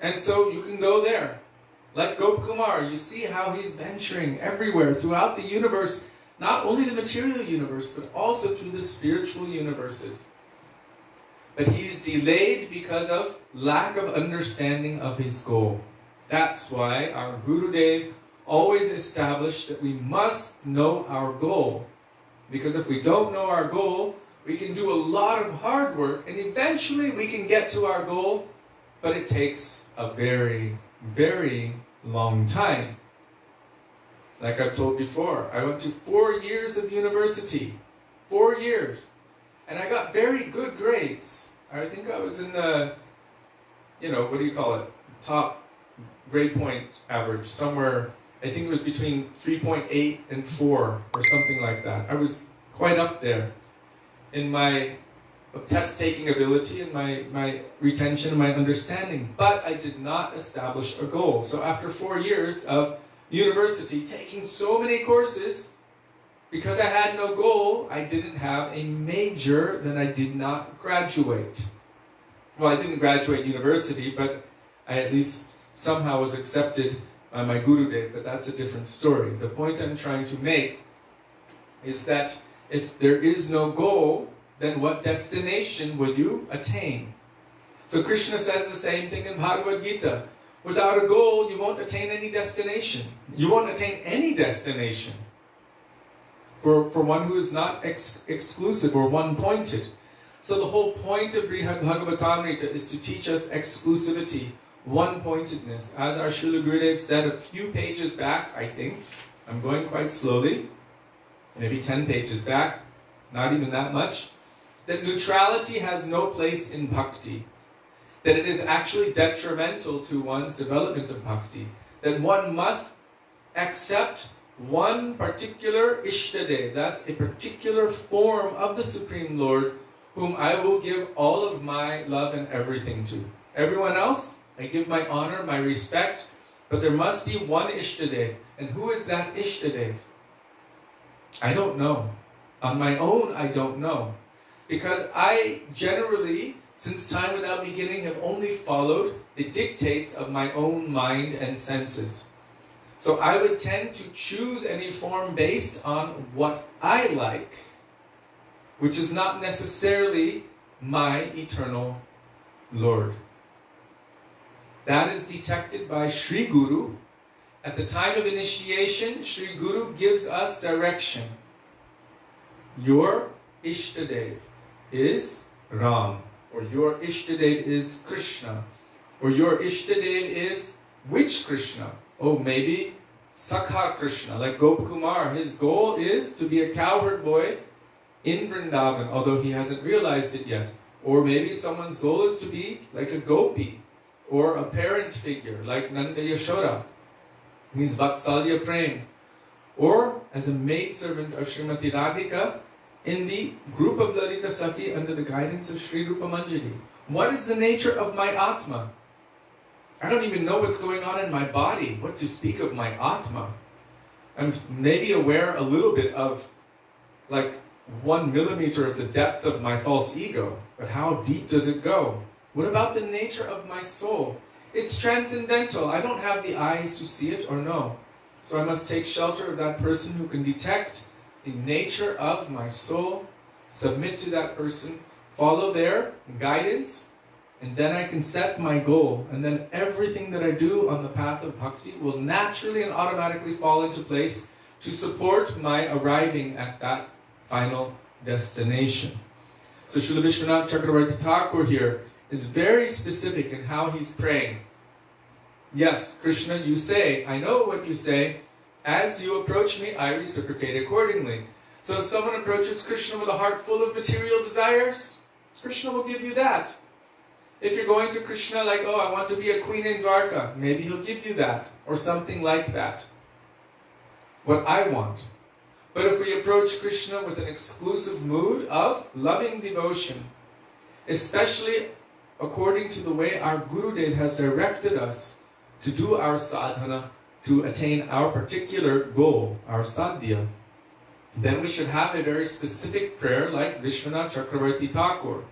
And so you can go there. Like Gopkumar, you see how he's venturing everywhere throughout the universe, not only the material universe, but also through the spiritual universes. But he's delayed because of lack of understanding of his goal. That's why our Gurudev always established that we must know our goal. Because if we don't know our goal, we can do a lot of hard work and eventually we can get to our goal, but it takes a very, very long time. Like I've told before, I went to 4 years of university. 4 years. And I got very good grades. I think I was in the, what do you call it? Top grade point average. Somewhere, I think it was between 3.8 and 4 or something like that. I was quite up there in my test-taking ability and my retention and my understanding. But I did not establish a goal. So after 4 years of university, taking so many courses, because I had no goal, I didn't have a major, then I did not graduate. Well, I didn't graduate university, but I at least somehow was accepted by my Gurudev, but that's a different story. The point I'm trying to make is that if there is no goal, then what destination will you attain? So Krishna says the same thing in Bhagavad Gita. Without a goal, you won't attain any destination. You won't attain any destination. For one who is not exclusive or one-pointed. So the whole point of Brihad Bhagavatamrita is to teach us exclusivity. one-pointedness. As our Srila Gurudev said a few pages back, I think, I'm going quite slowly, maybe 10 pages back, not even that much, that neutrality has no place in bhakti, that it is actually detrimental to one's development of bhakti, that one must accept one particular Ishtadev, that's a particular form of the Supreme Lord, whom I will give all of my love and everything to. Everyone else, I give my honor, my respect, but there must be one Ishtadev. And who is that Ishtadev? I don't know. On my own, I don't know. Because I generally, since time without beginning, have only followed the dictates of my own mind and senses. So I would tend to choose any form based on what I like, which is not necessarily my eternal Lord. That is detected by Sri Guru. At the time of initiation, Sri Guru gives us direction. Your Ishtadev is Ram, or your Ishtadev is Krishna, or your Ishtadev is which Krishna? Oh, maybe Sakha Krishna, like Gopakumar. His goal is to be a cowherd boy in Vrindavan, although he hasn't realized it yet. Or maybe someone's goal is to be like a gopi, or a parent figure, like Nanda Yashoda, means Vatsalya Prem. Or as a maidservant of Srimati Radhika in the group of Lalita Saki under the guidance of Sri Rupa Manjari. What is the nature of my Atma? I don't even know what's going on in my body. What to speak of my Atma? I'm maybe aware a little bit of like 1 millimeter of the depth of my false ego. But how deep does it go? What about the nature of my soul? It's transcendental. I don't have the eyes to see it or know. So I must take shelter of that person who can detect the nature of my soul, submit to that person, follow their guidance, and then I can set my goal. And then everything that I do on the path of bhakti will naturally and automatically fall into place to support my arriving at that final destination. So Srila Vishwanath Chakravarti Thakur here is very specific in how he's praying. Yes, Krishna, you say, I know what you say. As you approach me, I reciprocate accordingly. So if someone approaches Krishna with a heart full of material desires, Krishna will give you that. If you're going to Krishna like, oh, I want to be a queen in Dwarka, maybe he'll give you that, or something like that. What I want. But if we approach Krishna with an exclusive mood of loving devotion, especially according to the way our Gurudev has directed us to do our sadhana, to attain our particular goal, our sadhya, then we should have a very specific prayer like Vishwanath Chakravarti Thakur.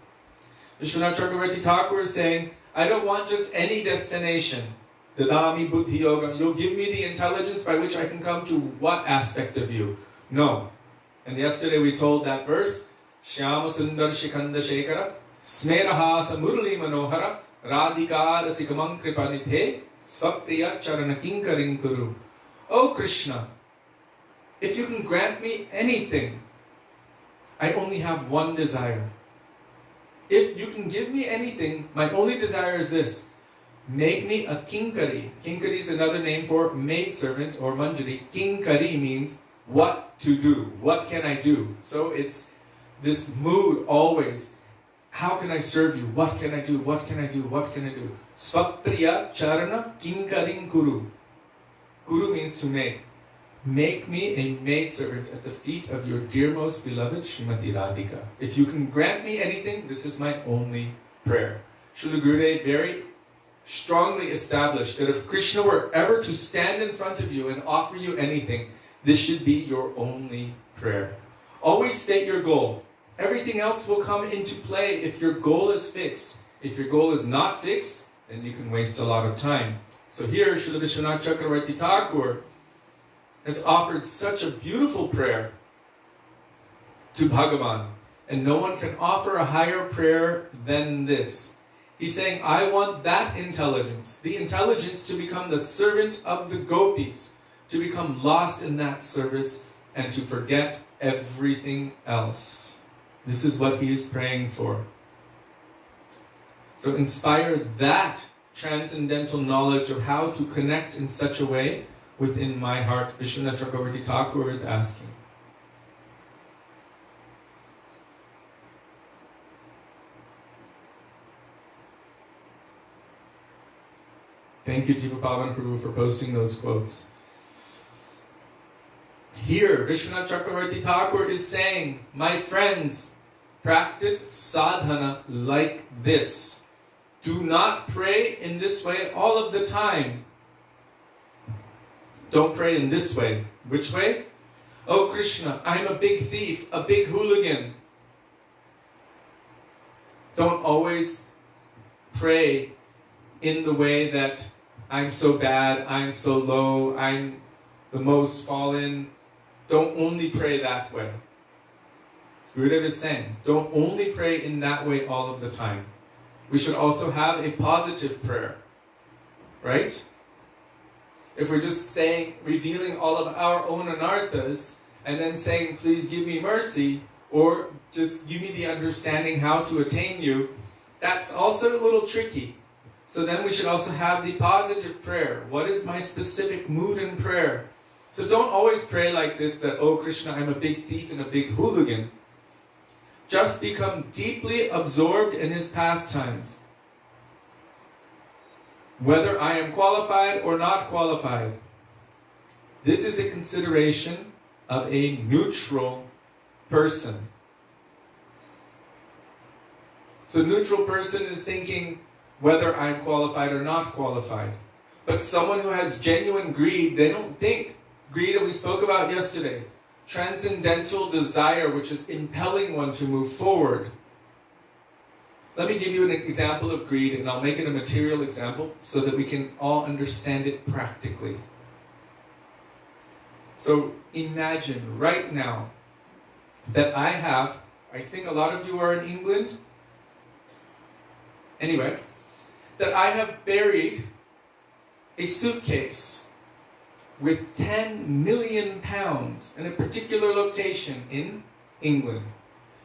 Vishwanath Chakravarti Thakur is saying, I don't want just any destination. Dadami buddhi yogam. You'll give me the intelligence by which I can come to what aspect of you? No. And yesterday we told that verse, Shyama Sundar Shikanda Shekara, Smerahasa Murli Manohara, Radhikara Sikamang Kripanithe, Svapriya Charana Kinkaring Kuru. Oh Krishna, if you can grant me anything, I only have one desire. If you can give me anything, my only desire is this. Make me a kinkari. Kinkari is another name for maidservant or manjari. Kinkari means what to do. What can I do? So it's this mood always. How can I serve you? What can I do? What can I do? What can I do? Svapriya charana kinkaring kuru. Kuru means to make. Make me a maidservant at the feet of your dear most beloved Srimati Radhika. If you can grant me anything, this is my only prayer. Srila Gurudev very strongly established that if Krishna were ever to stand in front of you and offer you anything, this should be your only prayer. Always state your goal. Everything else will come into play if your goal is fixed. If your goal is not fixed, then you can waste a lot of time. So here, Srila Vishwanath Chakravarti Thakur has offered such a beautiful prayer to Bhagavan. And no one can offer a higher prayer than this. He's saying, I want that intelligence, the intelligence to become the servant of the gopis, to become lost in that service and to forget everything else. This is what he is praying for. So inspire that transcendental knowledge of how to connect in such a way within my heart? Vishwanath Chakravarti Thakur is asking. Thank you, Jiva Pavan Prabhu, for posting those quotes. Here, Vishwanath Chakravarti Thakur is saying, my friends, practice sadhana like this. Do not pray in this way all of the time. Don't pray in this way. Which way? Oh Krishna, I'm a big thief, a big hooligan. Don't always pray in the way that I'm so bad, I'm so low, I'm the most fallen. Don't only pray that way. Gurudeva is saying, don't only pray in that way all of the time. We should also have a positive prayer. Right? If we're just saying, revealing all of our own anarthas, and then saying, please give me mercy, or just give me the understanding how to attain you, that's also a little tricky. So then we should also have the positive prayer. What is my specific mood in prayer? So don't always pray like this, that, oh Krishna, I'm a big thief and a big hooligan. Just become deeply absorbed in his pastimes. Whether I am qualified or not qualified. This is a consideration of a neutral person. So neutral person is thinking whether I'm qualified or not qualified. But someone who has genuine greed, they don't think. Greed that we spoke about yesterday. Transcendental desire which is impelling one to move forward. Let me give you an example of greed, and I'll make it a material example so that we can all understand it practically. So imagine right now that I have, I think a lot of you are in England, anyway, that I have buried a suitcase with 10 million pounds in a particular location in England,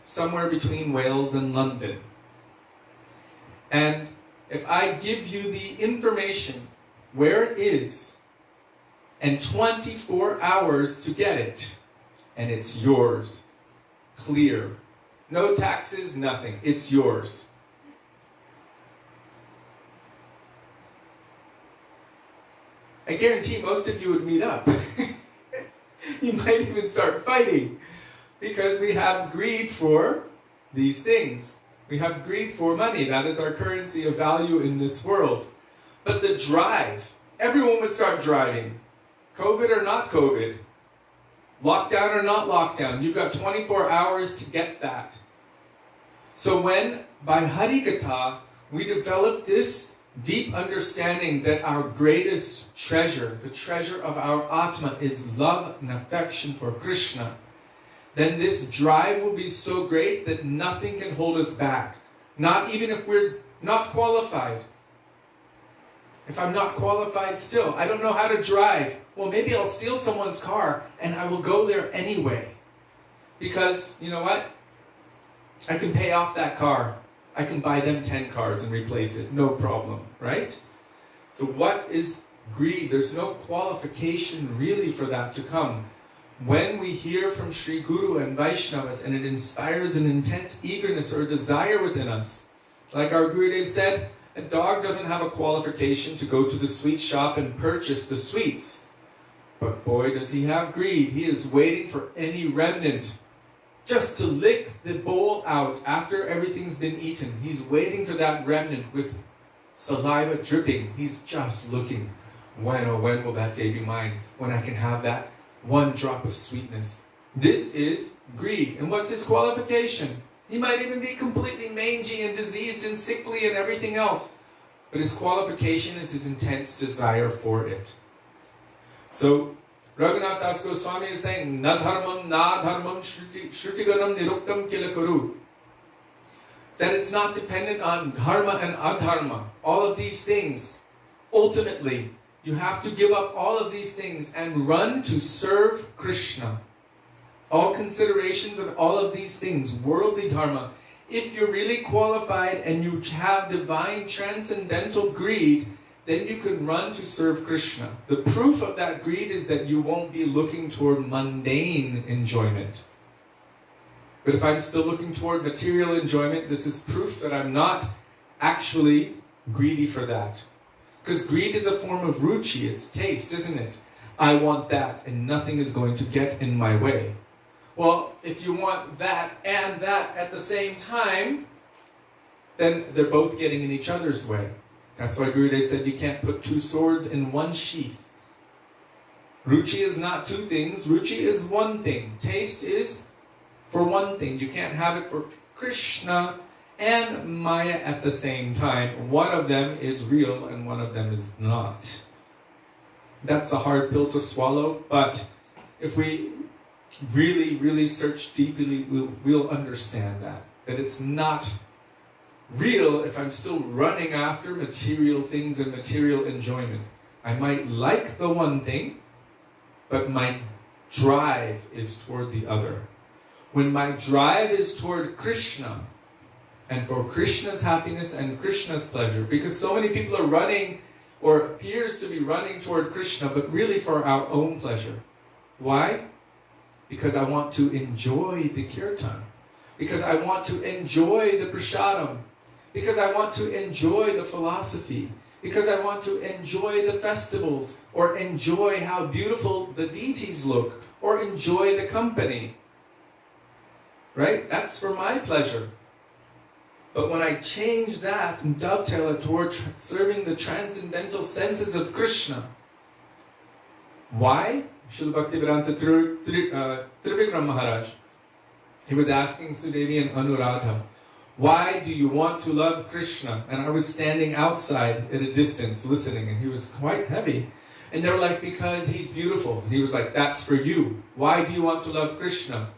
somewhere between Wales and London. And if I give you the information where it is and 24 hours to get it, and it's yours, clear, no taxes, nothing, it's yours. I guarantee most of you would meet up. You might even start fighting because we have greed for these things. We have greed for money. That is our currency of value in this world. But the drive, everyone would start driving. COVID or not COVID. Lockdown or not lockdown. You've got 24 hours to get that. So when, by Harikatha, we develop this deep understanding that our greatest treasure, the treasure of our Atma, is love and affection for Krishna, then this drive will be so great that nothing can hold us back. Not even if we're not qualified. If I'm not qualified still, I don't know how to drive. Well, maybe I'll steal someone's car and I will go there anyway. Because, you know what? I can pay off that car. I can buy them 10 cars and replace it, no problem, right? So what is greed? There's no qualification really for that to come. When we hear from Sri Guru and Vaishnavas and it inspires an intense eagerness or desire within us, like our Gurudev said, a dog doesn't have a qualification to go to the sweet shop and purchase the sweets. But boy, does he have greed. He is waiting for any remnant just to lick the bowl out after everything's been eaten. He's waiting for that remnant with saliva dripping. He's just looking, when, oh when will that day be mine, when I can have that one drop of sweetness. This is greed. And what's his qualification? He might even be completely mangy and diseased and sickly and everything else. But his qualification is his intense desire for it. So, Raghunath Das Goswami is saying, Na dharmam, na dharmam, shrutiganam niruktam kilakuru. That it's not dependent on dharma and adharma. All of these things, ultimately, you have to give up all of these things and run to serve Krishna. All considerations of all of these things, worldly dharma, if you're really qualified and you have divine transcendental greed, then you can run to serve Krishna. The proof of that greed is that you won't be looking toward mundane enjoyment. But if I'm still looking toward material enjoyment, this is proof that I'm not actually greedy for that. Because greed is a form of ruchi, it's taste, isn't it? I want that, and nothing is going to get in my way. Well, if you want that and that at the same time, then they're both getting in each other's way. That's why Gurudev said you can't put two swords in one sheath. Ruchi is not two things, ruchi is one thing. Taste is for one thing. You can't have it for Krishna and Maya at the same time. One of them is real and one of them is not. That's a hard pill to swallow, but if we really, really search deeply, we'll understand that it's not real if I'm still running after material things and material enjoyment. I might like the one thing, but my drive is toward the other. When my drive is toward Krishna, and for Krishna's happiness and Krishna's pleasure, because so many people are running, or appears to be running toward Krishna, but really for our own pleasure. Why? Because I want to enjoy the kirtan. Because I want to enjoy the prasadam. Because I want to enjoy the philosophy. Because I want to enjoy the festivals, or enjoy how beautiful the deities look, or enjoy the company. Right? That's for my pleasure. But when I change that and dovetail it toward serving the transcendental senses of Krishna, why? Srila Bhaktivedanta Trivikram Maharaj, he was asking Sudevi and Anuradha, why do you want to love Krishna? And I was standing outside at a distance listening, and he was quite heavy. And they were like, because he's beautiful. And he was like, that's for you. Why do you want to love Krishna?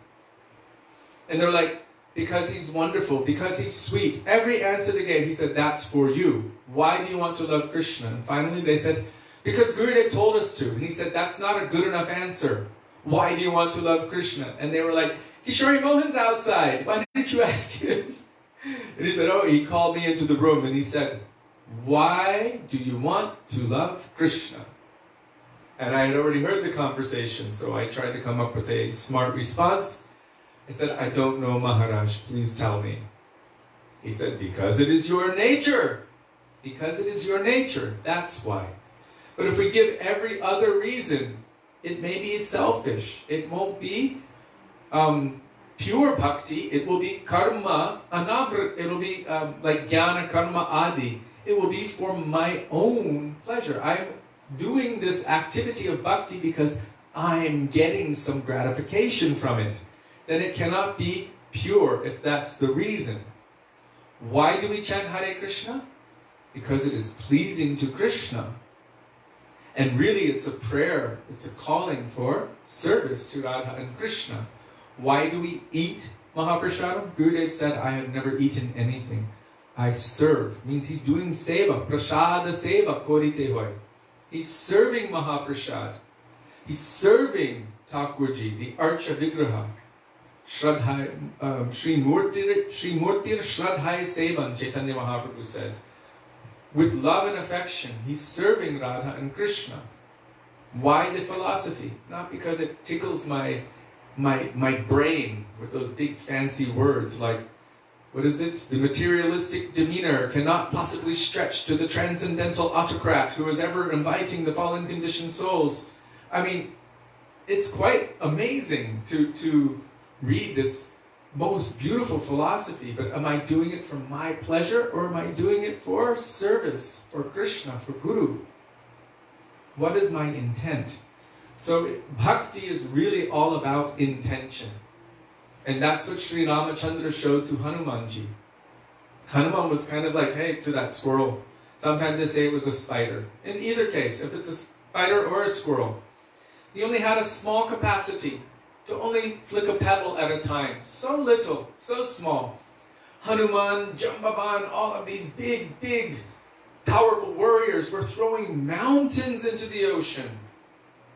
And they're like, because he's wonderful, because he's sweet. Every answer they gave, he said, that's for you. Why do you want to love Krishna? And finally they said, because Gurudev told us to. And he said, that's not a good enough answer. Why do you want to love Krishna? And they were like, Kishori, Mohan's outside. Why didn't you ask him? And he said, oh, he called me into the room and he said, why do you want to love Krishna? And I had already heard the conversation, so I tried to come up with a smart response. I said, I don't know, Maharaj, please tell me. He said, because it is your nature. Because it is your nature, that's why. But if we give every other reason, it may be selfish. It won't be pure bhakti. It will be karma, anavrit. It will be like jnana, karma, adi. It will be for my own pleasure. I'm doing this activity of bhakti because I'm getting some gratification from it. Then it cannot be pure if that's the reason. Why do we chant Hare Krishna? Because it is pleasing to Krishna. And really it's a prayer, it's a calling for service to Radha and Krishna. Why do we eat Mahaprasadam? Gurudev said, I have never eaten anything. I serve. Means he's doing seva, prasada seva, korite hoy. He's serving Mahaprasad. He's serving Thakurji, the Archa Vigraha. Shraddhai, Sri Murtir Shraddhai Sevan, Chaitanya Mahaprabhu says. With love and affection, he's serving Radha and Krishna. Why the philosophy? Not because it tickles my brain with those big fancy words like, what is it? The materialistic demeanor cannot possibly stretch to the transcendental autocrat who is ever inviting the fallen conditioned souls. I mean, it's quite amazing to read this most beautiful philosophy, but am I doing it for my pleasure or am I doing it for service, for Krishna, for Guru? What is my intent? So bhakti is really all about intention. And that's what Sri Ramachandra showed to Hanumanji. Hanuman was kind of like, hey, to that squirrel. Sometimes they say it was a spider. In either case, if it's a spider or a squirrel, he only had a small capacity to only flick a pebble at a time. So little, so small. Hanuman, Jambavan, all of these big, big, powerful warriors were throwing mountains into the ocean.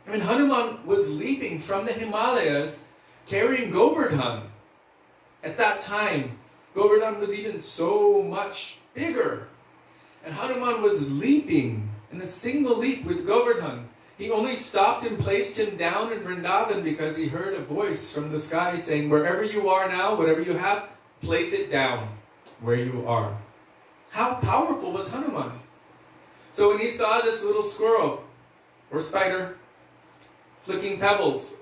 I mean, Hanuman was leaping from the Himalayas carrying Govardhan. At that time, Govardhan was even so much bigger. And Hanuman was leaping in a single leap with Govardhan. He only stopped and placed him down in Vrindavan because he heard a voice from the sky saying, wherever you are now, whatever you have, place it down where you are. How powerful was Hanuman? So when he saw this little squirrel or spider flicking pebbles,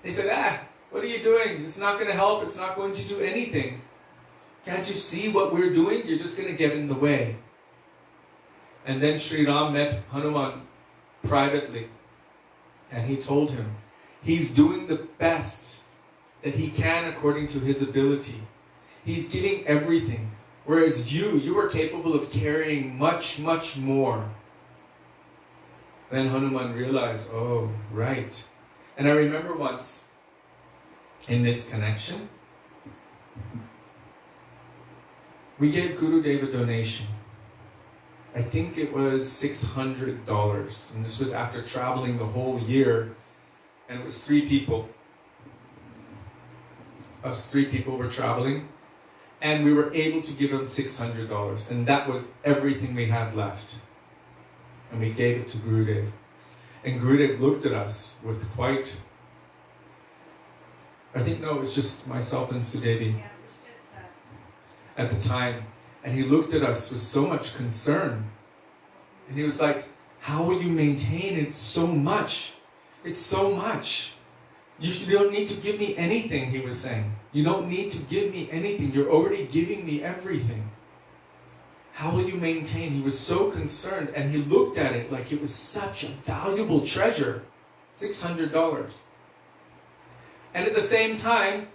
he said, what are you doing? It's not going to help. It's not going to do anything. Can't you see what we're doing? You're just going to get in the way. And then Sri Ram met Hanuman privately. And he told him, he's doing the best that he can according to his ability. He's giving everything. Whereas you are capable of carrying much, much more. Then Hanuman realized, oh, right. And I remember once, in this connection, we gave Gurudeva a donation. I think it was $600. And this was after traveling the whole year. And it was 3 people. Us 3 people were traveling. And we were able to give him $600. And that was everything we had left. And we gave it to Gurudev. And Gurudev looked at us with quite... it was just myself and Sudevi. Yeah, it was just us. At the time. And he looked at us with so much concern. And he was like, how will you maintain it so much? It's so much. You don't need to give me anything, he was saying. You don't need to give me anything. You're already giving me everything. How will you maintain? He was so concerned, and he looked at it like it was such a valuable treasure. $600. And at the same time,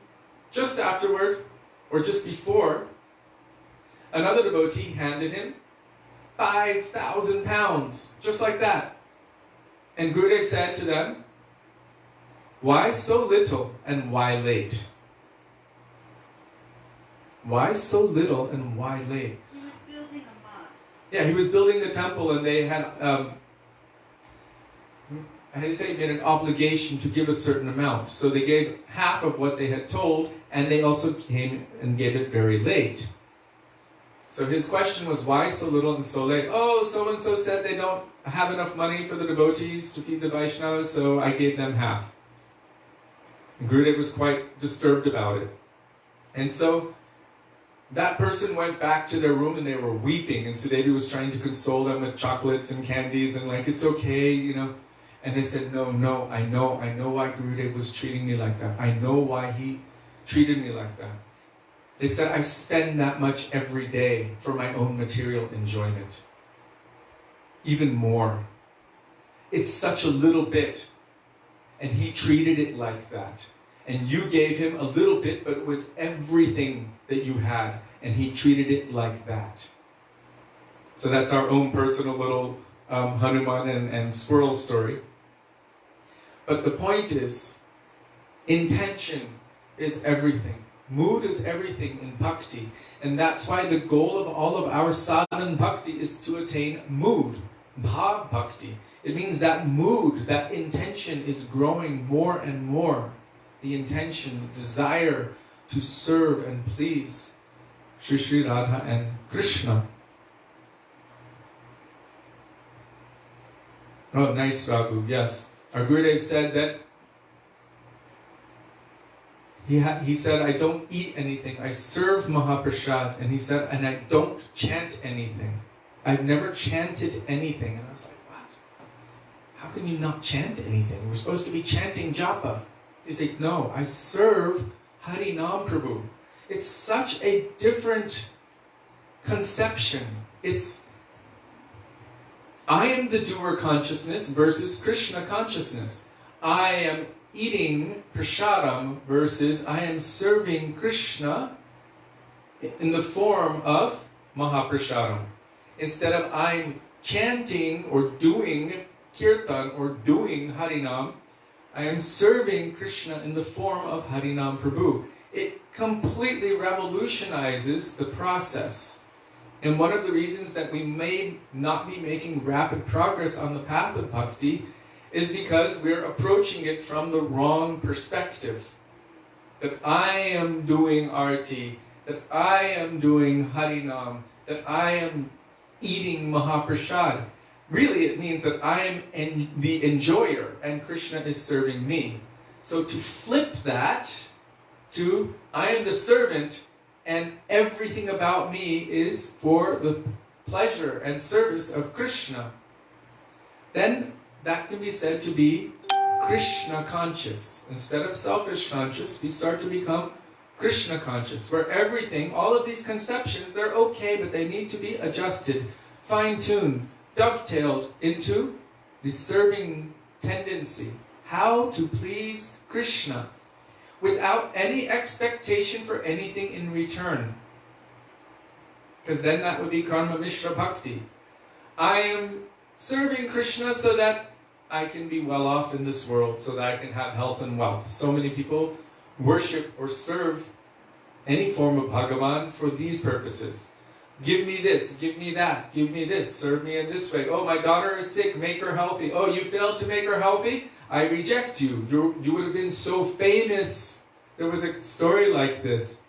just afterward, or just before, another devotee handed him 5,000 pounds, just like that. And Gurudev said to them, why so little and why late? Why so little and why late? He was building a mosque. Yeah, he was building the temple, and they had, made an obligation to give a certain amount. So they gave half of what they had told, and they also came and gave it very late. So his question was, why so little and so late? Oh, so-and-so said they don't have enough money for the devotees to feed the Vaishnavas, so I gave them half. And Gurudev was quite disturbed about it. And so that person went back to their room and they were weeping, and Sudevi was trying to console them with chocolates and candies and like, it's okay, And they said, no, I know why Gurudev was treating me like that. I know why he treated me like that. They said, I spend that much every day for my own material enjoyment. Even more. It's such a little bit. And he treated it like that. And you gave him a little bit, but it was everything that you had. And he treated it like that. So that's our own personal little Hanuman and squirrel story. But the point is, intention is everything. Mood is everything in bhakti. And that's why the goal of all of our sadhana and bhakti is to attain mood, bhav bhakti. It means that mood, that intention is growing more and more. The intention, the desire to serve and please Shri Shri Radha and Krishna. Oh, nice, Raghu, yes. Our Gurudev said that he said, I don't eat anything, I serve Mahaprasad. And he said, and I don't chant anything. I've never chanted anything. And I was like, what? How can you not chant anything? We're supposed to be chanting japa. He's like, no, I serve Harinam Prabhu. It's such a different conception. It's, I am the doer consciousness versus Krishna consciousness. I am eating prasadam versus I am serving Krishna in the form of Mahaprasadam. Instead of I'm chanting or doing kirtan or doing Harinam, I am serving Krishna in the form of Harinam Prabhu. It completely revolutionizes the process. And one of the reasons that we may not be making rapid progress on the path of bhakti is because we're approaching it from the wrong perspective. That I am doing arti, that I am doing Harinam, that I am eating Mahaprasad. Really, it means that I am the enjoyer and Krishna is serving me. So to flip that to I am the servant and everything about me is for the pleasure and service of Krishna, then that can be said to be Krishna conscious. Instead of selfish conscious, we start to become Krishna conscious, where everything, all of these conceptions, they're okay, but they need to be adjusted, fine-tuned, dovetailed into the serving tendency. How to please Krishna without any expectation for anything in return. Because then that would be Karma Mishra Bhakti. I am serving Krishna so that I can be well off in this world, so that I can have health and wealth. So many people worship or serve any form of Bhagavan for these purposes. Give me this, give me that, give me this, serve me in this way. Oh, my daughter is sick, make her healthy. Oh, you failed to make her healthy? I reject you. You would have been so famous. There was a story like this.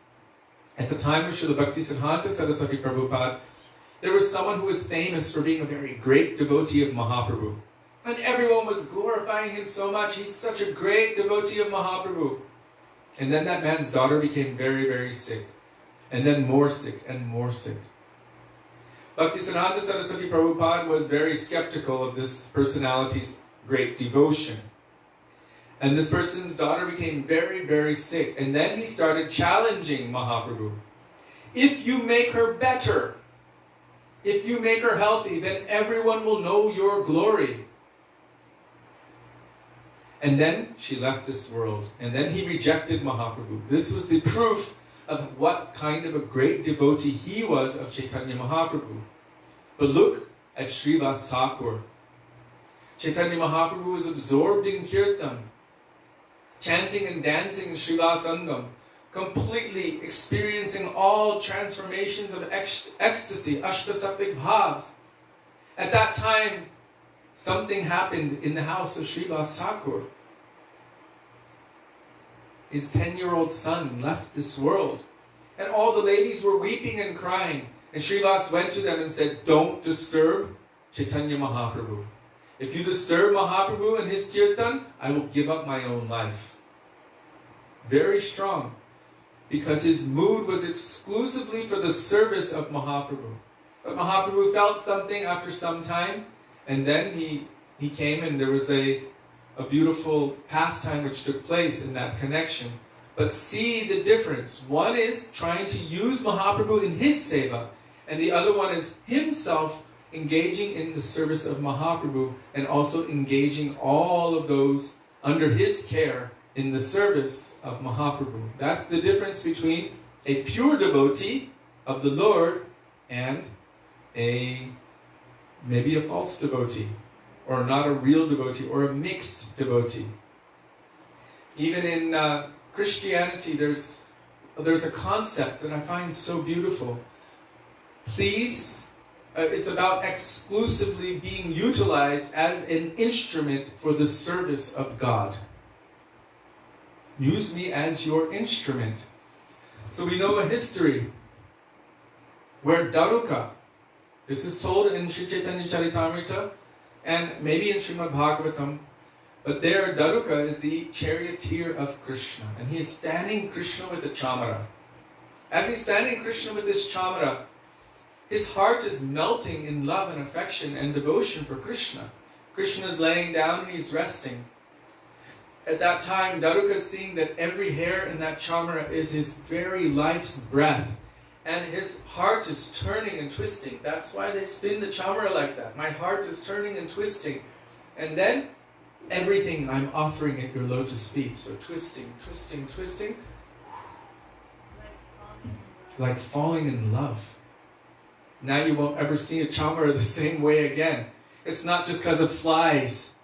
At the time of Srila Bhaktisiddhanta Saraswati Prabhupada, there was someone who was famous for being a very great devotee of Mahaprabhu. And everyone was glorifying him so much. He's such a great devotee of Mahaprabhu. And then that man's daughter became very, very sick. And then more sick and more sick. Bhaktisiddhanta Saraswati Prabhupada was very skeptical of this personality's great devotion. And this person's daughter became very, very sick. And then he started challenging Mahaprabhu. If you make her better, if you make her healthy, then everyone will know your glory. And then she left this world. And then he rejected Mahaprabhu. This was the proof of what kind of a great devotee he was of Chaitanya Mahaprabhu. But look at Srivas Thakur. Chaitanya Mahaprabhu was absorbed in kirtan, chanting and dancing Srila Sangam, completely experiencing all transformations of ecstasy, Ashtasattvic bhavs. At that time, something happened in the house of Srivas Thakur. His 10-year-old son left this world. And all the ladies were weeping and crying. And Srivas went to them and said, don't disturb Chaitanya Mahaprabhu. If you disturb Mahaprabhu and his kirtan, I will give up my own life. Very strong. Because his mood was exclusively for the service of Mahaprabhu. But Mahaprabhu felt something after some time. And then he came and there was a beautiful pastime which took place in that connection. But see the difference. One is trying to use Mahaprabhu in his seva. And the other one is himself engaging in the service of Mahaprabhu and also engaging all of those under his care in the service of Mahaprabhu. That's the difference between a pure devotee of the Lord and maybe a false devotee, or not a real devotee, or a mixed devotee. Even in Christianity, there's a concept that I find so beautiful. Please, it's about exclusively being utilized as an instrument for the service of God. Use me as your instrument. So we know a history where Daruka, this is told in Sri Chaitanya Charitamrita and maybe in Srimad Bhagavatam, but there Daruka is the charioteer of Krishna, and he is fanning Krishna with the chamara. As he's fanning Krishna with this chamara, his heart is melting in love and affection and devotion for Krishna. Krishna is laying down and he's resting. At that time, Daruka is seeing that every hair in that chamara is his very life's breath. And his heart is turning and twisting. That's why they spin the chamara like that. My heart is turning and twisting. And then, everything I'm offering at your lotus feet. So twisting, twisting, twisting. Like falling in love. Now you won't ever see a chamara the same way again. It's not just because of flies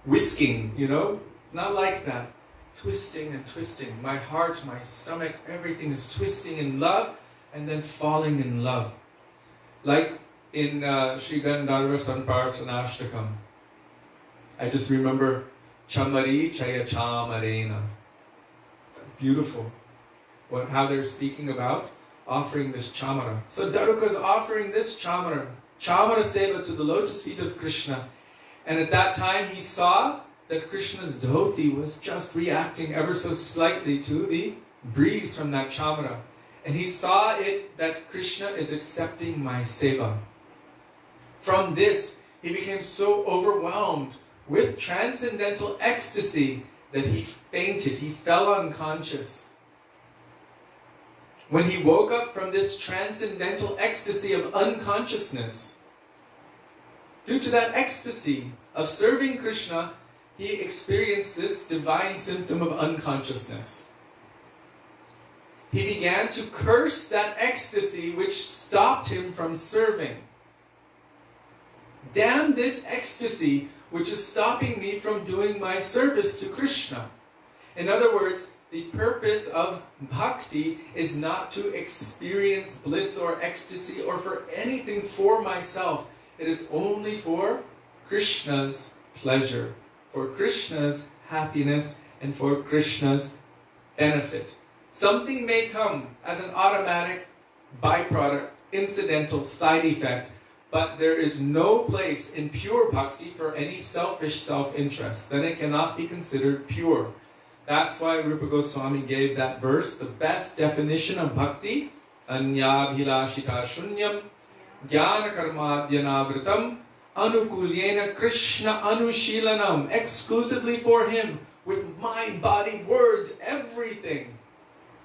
whisking, you know. It's not like that. Twisting and twisting. My heart, my stomach, everything is twisting in love and then falling in love. Like in Sri Gandharva Sanpartanashtakam. I just remember Chamari Chaya Chamarena. Beautiful. How they're speaking about offering this chamara. So Daruka is offering this chamara seva to the lotus feet of Krishna. And at that time he saw that Krishna's devotee was just reacting ever so slightly to the breeze from that chamara. And he saw it that Krishna is accepting my seva. From this, he became so overwhelmed with transcendental ecstasy that he fainted, he fell unconscious. When he woke up from this transcendental ecstasy of unconsciousness, due to that ecstasy of serving Krishna, he experienced this divine symptom of unconsciousness. He began to curse that ecstasy which stopped him from serving. Damn this ecstasy which is stopping me from doing my service to Krishna. In other words, the purpose of bhakti is not to experience bliss or ecstasy or for anything for myself. It is only for Krishna's pleasure, for Krishna's happiness, and for Krishna's benefit. Something may come as an automatic byproduct, incidental side effect, but there is no place in pure bhakti for any selfish self-interest. Then it cannot be considered pure. That's why Rupa Goswami gave that verse, the best definition of bhakti, anyabhilashita shunyam, jnana karmadhyanavritam, anukulyena Krishna anushilanam, exclusively for him, with mind, body, words, everything.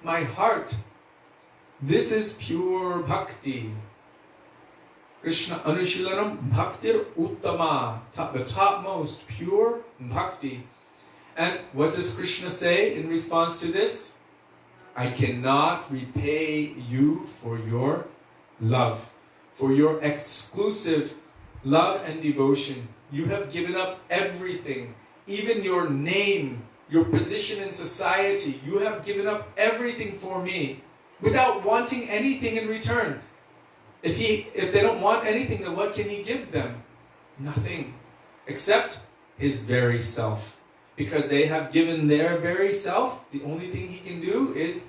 My heart. This is pure bhakti. Krishna Anushilanam Bhaktir Uttama, the topmost pure bhakti. And what does Krishna say in response to this? I cannot repay you for your love, for your exclusive love and devotion. You have given up everything, even your name, your position in society. You have given up everything for me without wanting anything in return. If they don't want anything, then what can he give them? Nothing, except his very self. Because they have given their very self, the only thing he can do is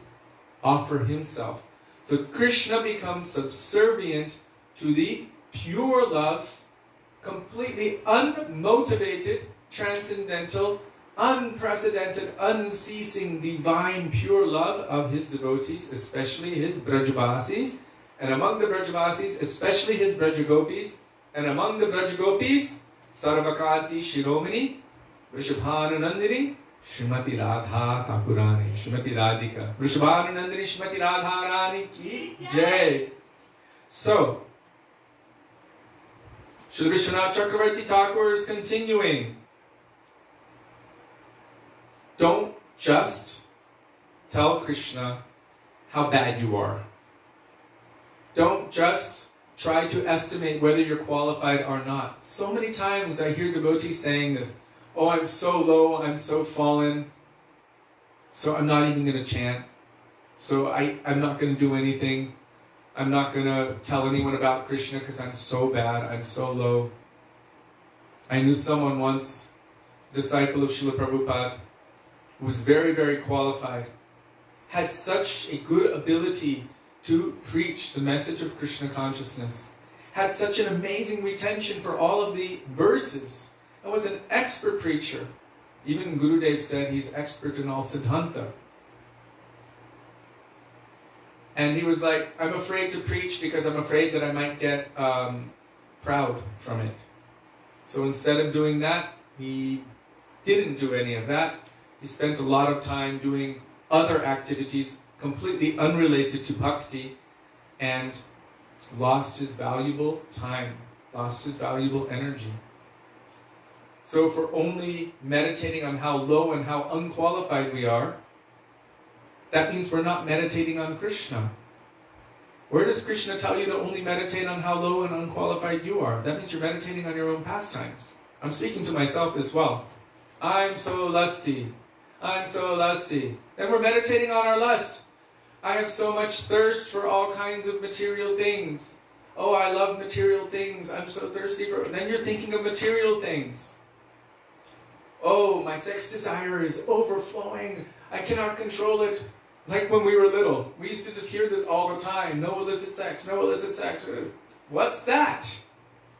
offer himself. So Krishna becomes subservient to the pure love, completely unmotivated, transcendental, unprecedented, unceasing, divine, pure love of his devotees, especially his Brajavasis. And among the Brajavasis, especially his Brajagopis, and among the Brajagopis, Sarvakanti Shiromani, Vrishabhananandini, Srimati Radha Thakurani, Srimati Radhika. Vrishabhananandini, Srimati Radha Rani ki jai. So, Srila Vishwanath Chakravarti Thakur is continuing. Don't just tell Krishna how bad you are. Don't just try to estimate whether you're qualified or not. So many times I hear devotees saying this, oh, I'm so low, I'm so fallen, so I'm not even going to chant. So I'm not going to do anything. I'm not going to tell anyone about Krishna because I'm so bad, I'm so low. I knew someone once, disciple of Srila Prabhupada, who was very, very qualified, had such a good ability to preach the message of Krishna consciousness, had such an amazing retention for all of the verses, and was an expert preacher. Even Gurudev said he's expert in all Siddhanta. And he was like, I'm afraid to preach because I'm afraid that I might get proud from it. So instead of doing that, he didn't do any of that. He spent a lot of time doing other activities completely unrelated to bhakti and lost his valuable time, lost his valuable energy. So if we're only meditating on how low and how unqualified we are, that means we're not meditating on Krishna. Where does Krishna tell you to only meditate on how low and unqualified you are? That means you're meditating on your own pastimes. I'm speaking to myself as well. I'm so lusty. I'm so lusty. Then we're meditating on our lust. I have so much thirst for all kinds of material things. Oh, I love material things. I'm so thirsty for... Then you're thinking of material things. Oh, my sex desire is overflowing. I cannot control it. Like when we were little, we used to just hear this all the time. No illicit sex, no illicit sex. What's that?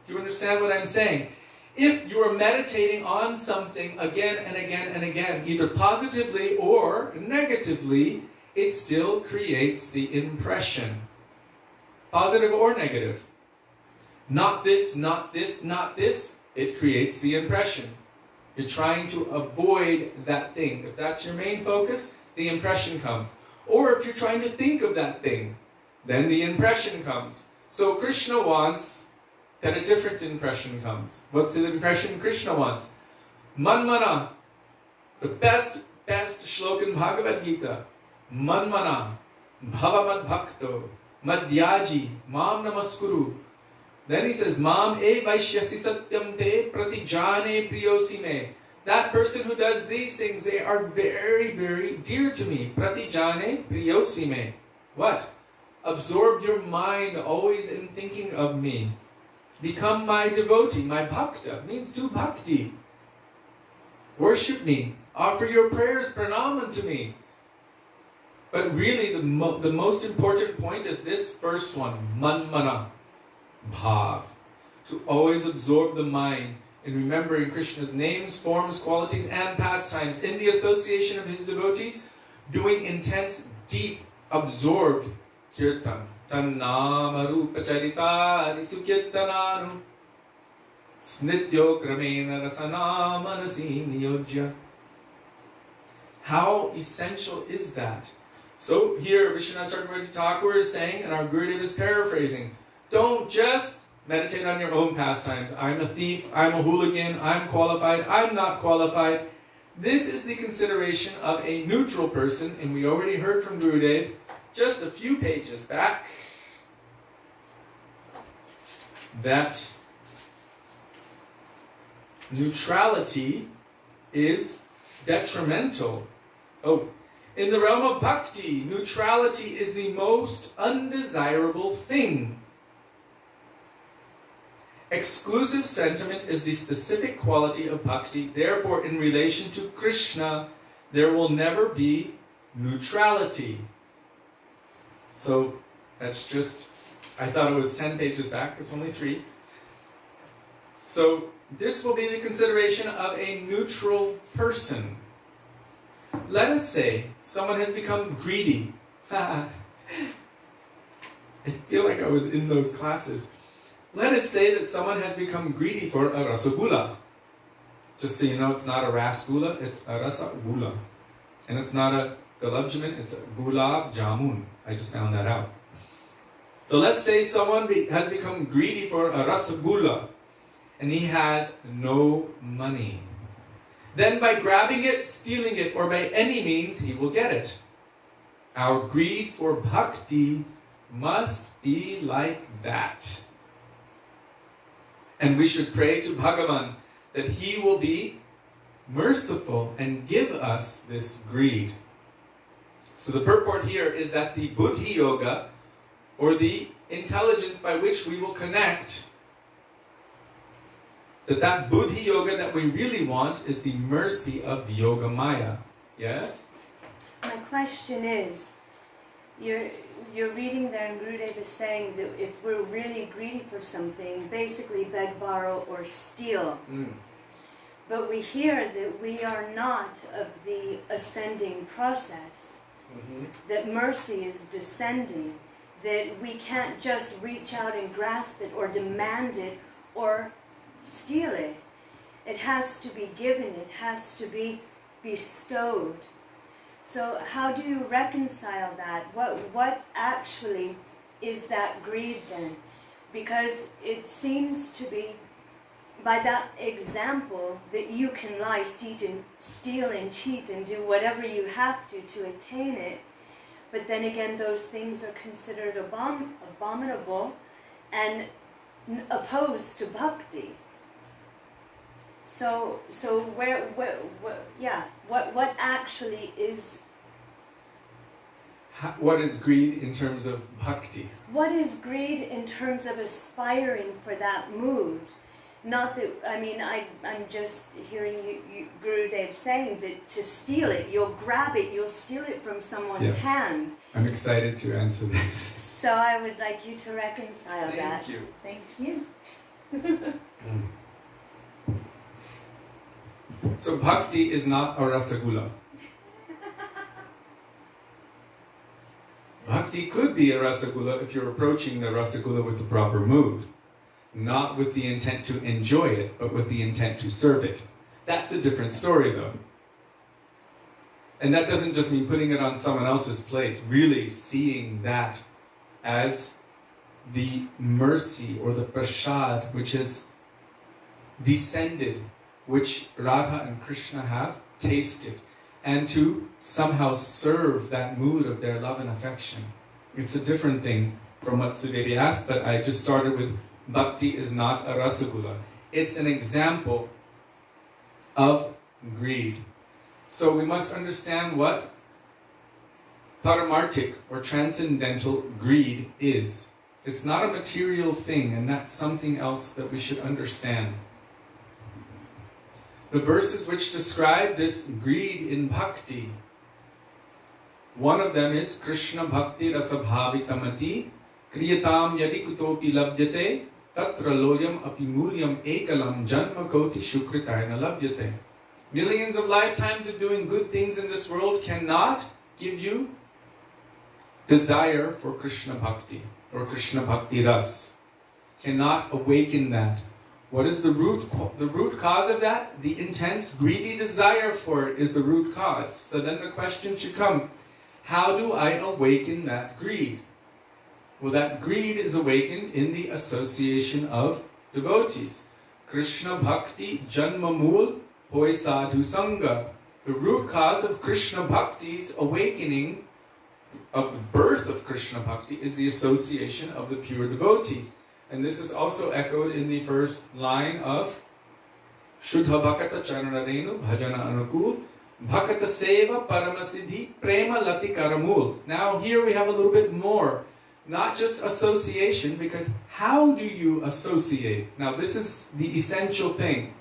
Do you understand what I'm saying? If you are meditating on something again and again and again, either positively or negatively, it still creates the impression. Positive or negative. Not this, not this, not this. It creates the impression. You're trying to avoid that thing. If that's your main focus, the impression comes. Or if you're trying to think of that thing, then the impression comes. So Krishna wants that a different impression comes. What's the impression Krishna wants? Manmana, the best shloka in Bhagavad Gita. Manmana, bhavamad bhakto, madhyaji, mam namaskuru. Then he says, Mam e vaishyasi satyam te pratijane priyosi me. That person who does these things, they are very, very dear to me. Pratijane priyosi me. What? Absorb your mind always in thinking of me. Become my devotee, my bhakta. Means do bhakti. Worship me. Offer your prayers, pranam unto me. But really the most important point is this first one. Manmana. Bhav. To always absorb the mind in remembering Krishna's names, forms, qualities, and pastimes in the association of his devotees, doing intense, deep, absorbed kirtan. Tannama rupa charita nisukirtananu smrityo kramena rasana manasi niyojya. How essential is that? So here Vishwanath Chakravarti Thakur is saying, and our Gurudeva is paraphrasing, don't just meditate on your own pastimes. I'm a thief, I'm a hooligan, I'm qualified, I'm not qualified. This is the consideration of a neutral person, and we already heard from Gurudev just a few pages back that neutrality is detrimental. Oh, in the realm of bhakti, neutrality is the most undesirable thing. Exclusive sentiment is the specific quality of bhakti. Therefore, in relation to Krishna, there will never be neutrality. So, that's just, I thought it was 10 pages back. It's only 3. So, this will be the consideration of a neutral person. Let us say someone has become greedy. I feel like I was in those classes. Let us say that someone has become greedy for a rasagula. Just so you know, it's not a rasgula, it's a rasagula. And it's not a gulab-jamun, it's a gulab jamun. I just found that out. So let's say someone has become greedy for a rasagula, and he has no money. Then by grabbing it, stealing it, or by any means, he will get it. Our greed for bhakti must be like that. And we should pray to Bhagavan that he will be merciful and give us this greed. So the purport here is that the buddhi yoga, or the intelligence by which we will connect, that buddhi yoga that we really want is the mercy of Yoga Maya. Yes? My question is, you're reading there and Gurudev is saying that if we're really greedy for something, basically beg, borrow, or steal. But we hear that we are not of the ascending process, that mercy is descending, that we can't just reach out and grasp it or demand it or steal it. It has to be given, it has to be bestowed. So how do you reconcile that? What actually is that greed then? Because it seems to be, by that example, that you can lie, steal and cheat and do whatever you have to attain it. But then again, those things are considered abominable and opposed to bhakti. So what actually is... What is greed in terms of bhakti? What is greed in terms of aspiring for that mood? Not that, I mean, I'm just hearing you Gurudev saying that to steal it, you'll grab it, you'll steal it from someone's hand. I'm excited to answer this. So I would like you to reconcile that. Thank you. Thank you. So bhakti is not a rasagula. Bhakti could be a rasagula if you're approaching the rasagula with the proper mood. Not with the intent to enjoy it, but with the intent to serve it. That's a different story though. And that doesn't just mean putting it on someone else's plate, really seeing that as the mercy or the prasad which has descended, which Radha and Krishna have tasted, and to somehow serve that mood of their love and affection. It's a different thing from what Sudevi asked, but I just started with bhakti is not a rasagula. It's an example of greed. So we must understand what paramarthik or transcendental greed is. It's not a material thing, and that's something else that we should understand. The verses which describe this greed in bhakti, one of them is Krishna bhakti rasabhavitamati kriyatam yadi kutopi labhyate tatra loyam api mulyam ekalam janma koti shukritayana labhyate. Millions of lifetimes of doing good things in this world cannot give you desire for Krishna bhakti or Krishna bhakti ras. Cannot awaken that. What is the root cause of that? The intense greedy desire for it is the root cause. So then the question should come, how do I awaken that greed? Well, that greed is awakened in the association of devotees. Krishna bhakti janma mool hoy sadhu sangha. The root cause of Krishna bhakti's awakening, of the birth of Krishna bhakti, is the association of the pure devotees. And this is also echoed in the first line of Shuddha Bhakata Charanarenu Bhajana Anukul Bhakata Seva Paramasiddhi Prema Lati Karamul. Now here we have a little bit more. Not just association, because how do you associate? Now this is the essential thing.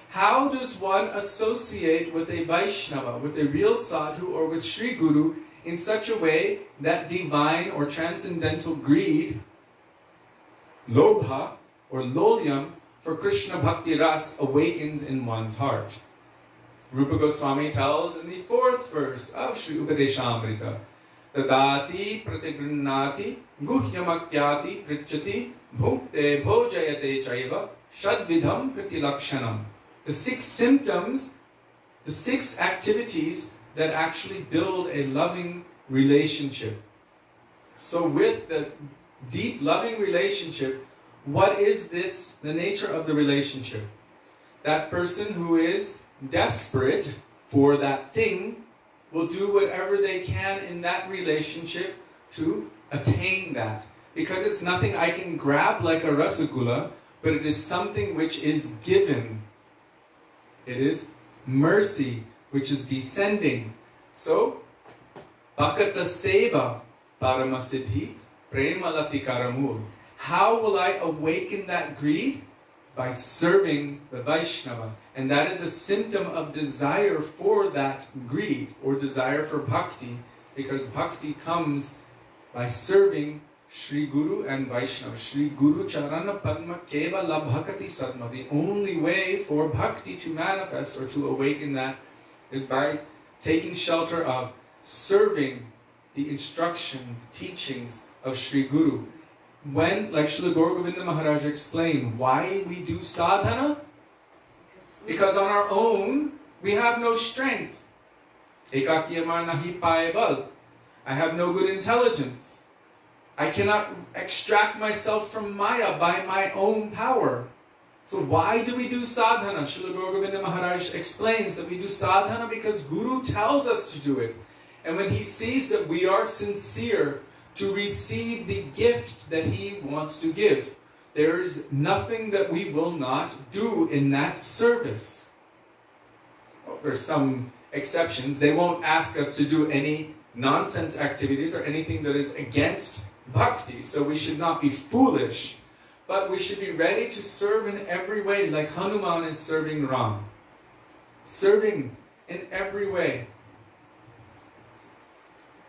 How does one associate with a Vaisnava, with a real sadhu, or with Sri Guru in such a way that divine or transcendental greed, lobha or lolyam for Krishna bhakti ras, awakens in one's heart? Rupa Goswami tells in the 4th verse of Sri Upadeshamrita, Tadati pratigrunnati guhyamakyati pritchati bhukte bhojayate chaiva shadvidham pritilakshanam. The 6 symptoms, the 6 activities that actually build a loving relationship. So with the deep loving relationship, what is this, the nature of the relationship? That person who is desperate for that thing will do whatever they can in that relationship to attain that. Because it's nothing I can grab like a rasagula, but it is something which is given. It is mercy which is descending. So, Bhakata Seva Paramasiddhi Premalati Karamul. How will I awaken that greed? By serving the Vaisnava. And that is a symptom of desire for that greed, or desire for bhakti, because bhakti comes by serving Sri Guru and Vaishnava. Sri Guru Charana Padma Keva Labhakati Sadma. The only way for bhakti to manifest or to awaken that is by taking shelter of serving the instruction, teachings of Sri Guru. When, like Srila Gurudeva Maharaja explained, why we do sadhana? Because on our own, we have no strength. Ekakiyamar nahi paye bal. I have no good intelligence. I cannot extract myself from Maya by my own power. So why do we do sadhana? Srila Gurudeva Maharaj explains that we do sadhana because Guru tells us to do it. And when he sees that we are sincere to receive the gift that he wants to give, there is nothing that we will not do in that service. Well, there's some exceptions. They won't ask us to do any nonsense activities or anything that is against bhakti, so we should not be foolish. but we should be ready to serve in every way, like Hanuman is serving Ram. Serving in every way.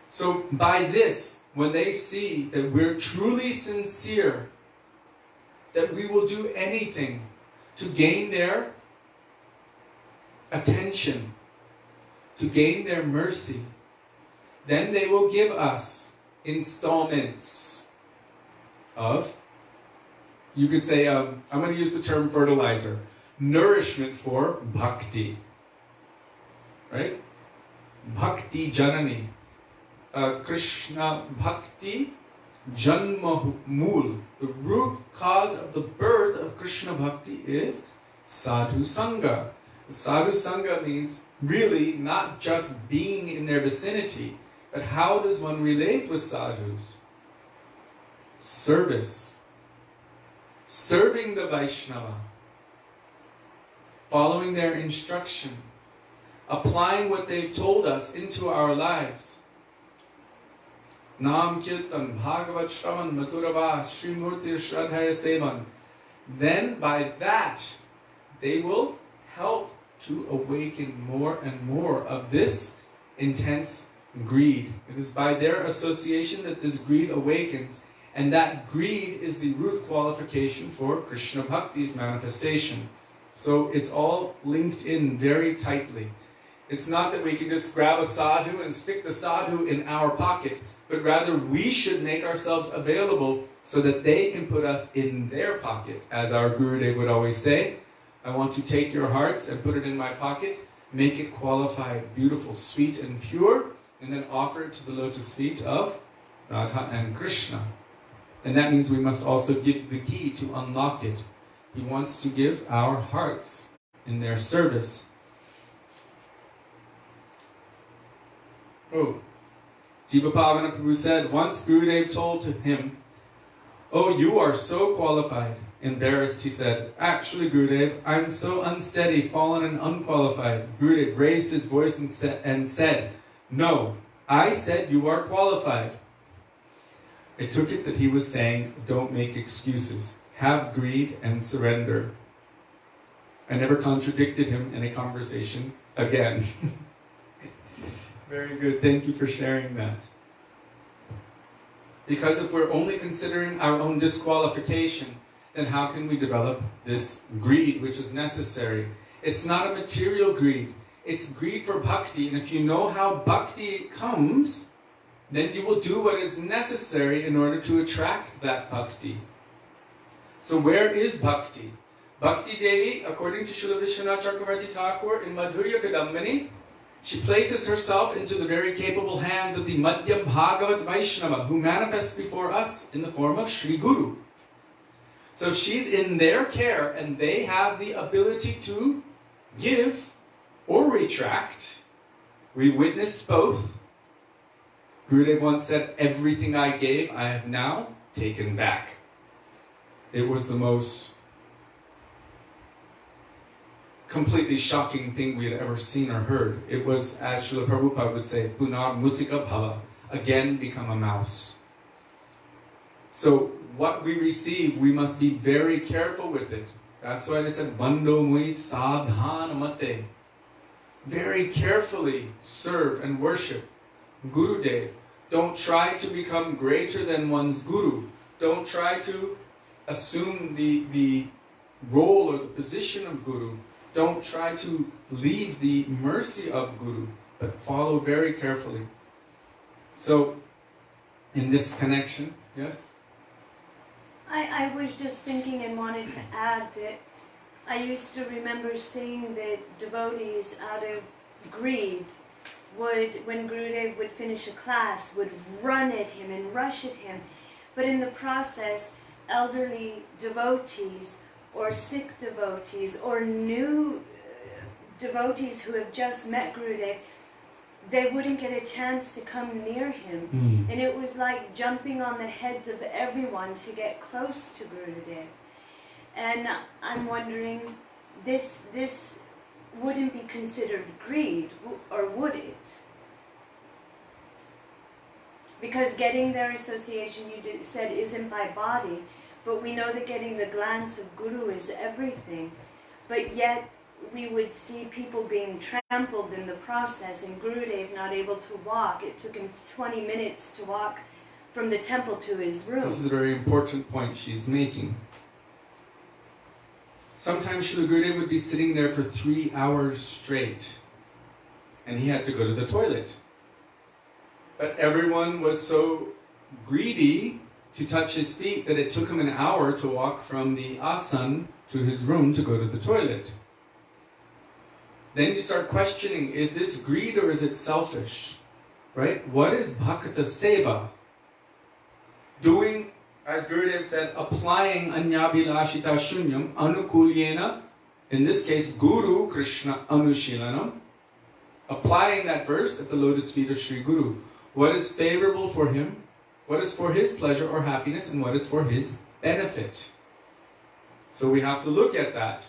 So by this, when they see that we're truly sincere, that we will do anything to gain their attention, to gain their mercy, then they will give us installments of, you could say, I'm going to use the term fertilizer, nourishment for bhakti. Right? Bhakti Janani. Krishna Bhakti Janma Mool. The root cause of the birth of Krishna Bhakti is Sadhu Sangha. Sadhu Sangha means really not just being in their vicinity, but how does one relate with sadhus? Service. Serving the Vaisnava. Following their instruction. Applying what they've told us into our lives. Nam Kirtan, Bhagavat Shravan, Mathurava, Srimurti Shraddhaya Sevan. Then by that, they will help to awaken more and more of this intense greed. It is by their association that this greed awakens, and that greed is the root qualification for Krishna Bhakti's manifestation. So it's all linked in very tightly. It's not that we can just grab a sadhu and stick the sadhu in our pocket, but rather we should make ourselves available so that they can put us in their pocket. As our Gurudev would always say, I want to take your hearts and put it in my pocket, make it qualified, beautiful, sweet and pure, and then offer it to the lotus feet of Radha and Krishna. And that means we must also give the key to unlock it. He wants to give our hearts in their service. Oh, Jiva Pavana Prabhu said, once Gurudev told to him, oh, you are so qualified. Embarrassed, he said, actually, Gurudev, I'm so unsteady, fallen and unqualified. Gurudev raised his voice and said, no, I said you are qualified. I took it that he was saying, don't make excuses. Have greed and surrender. I never contradicted him in a conversation again. Very good. Thank you for sharing that. Because if we're only considering our own disqualification, then how can we develop this greed which is necessary? It's not a material greed. It's greed for bhakti. And if you know how bhakti comes, then you will do what is necessary in order to attract that bhakti. So where is bhakti? Bhakti Devi, according to Srila Vishwanath Chakravarti Thakur in Madhurya Kadambini, she places herself into the very capable hands of the Madhyam Bhagavat Vaisnava, who manifests before us in the form of Sri Guru. So if she's in their care and they have the ability to give or retract, we witnessed both. Gurudev once said, everything I gave, I have now taken back. It was the most completely shocking thing we had ever seen or heard. It was, as Srila Prabhupada would say, Punar Musika Bhava, again become a mouse. So what we receive, we must be very careful with it. That's why they said, Bando Mui Sadhana Mate. Very carefully serve and worship Gurudev. Don't try to become greater than one's Guru. Don't try to assume the role or the position of Guru. Don't try to leave the mercy of Guru, but follow very carefully. So, in this connection, yes? I was just thinking and wanted to add that I used to remember seeing that devotees out of greed would, when Gurudev would finish a class, would run at him and rush at him. But in the process, elderly devotees or sick devotees or new devotees who have just met Gurudev, they wouldn't get a chance to come near him. And it was like jumping on the heads of everyone to get close to Gurudev. And I'm wondering, this wouldn't be considered greed, or would it? Because getting their association, you said, isn't by body, but we know that getting the glance of Guru is everything. But yet we would see people being trampled in the process, and Gurudev not able to walk. It took him 20 minutes to walk from the temple to his room. This is a very important point she's making. Sometimes Srila Gurudev would be sitting there for 3 hours straight, and he had to go to the toilet. But everyone was so greedy to touch his feet that it took him an hour to walk from the asan to his room to go to the toilet. Then you start questioning, is this greed or is it selfish? Right? What is bhakta seva? Doing, as Gurudev said, applying anyabhilashita shunyam anukulyena, in this case Guru Krishna anushilanam, applying that verse at the lotus feet of Sri Guru. What is favorable for him, what is for his pleasure or happiness, and what is for his benefit. So we have to look at that.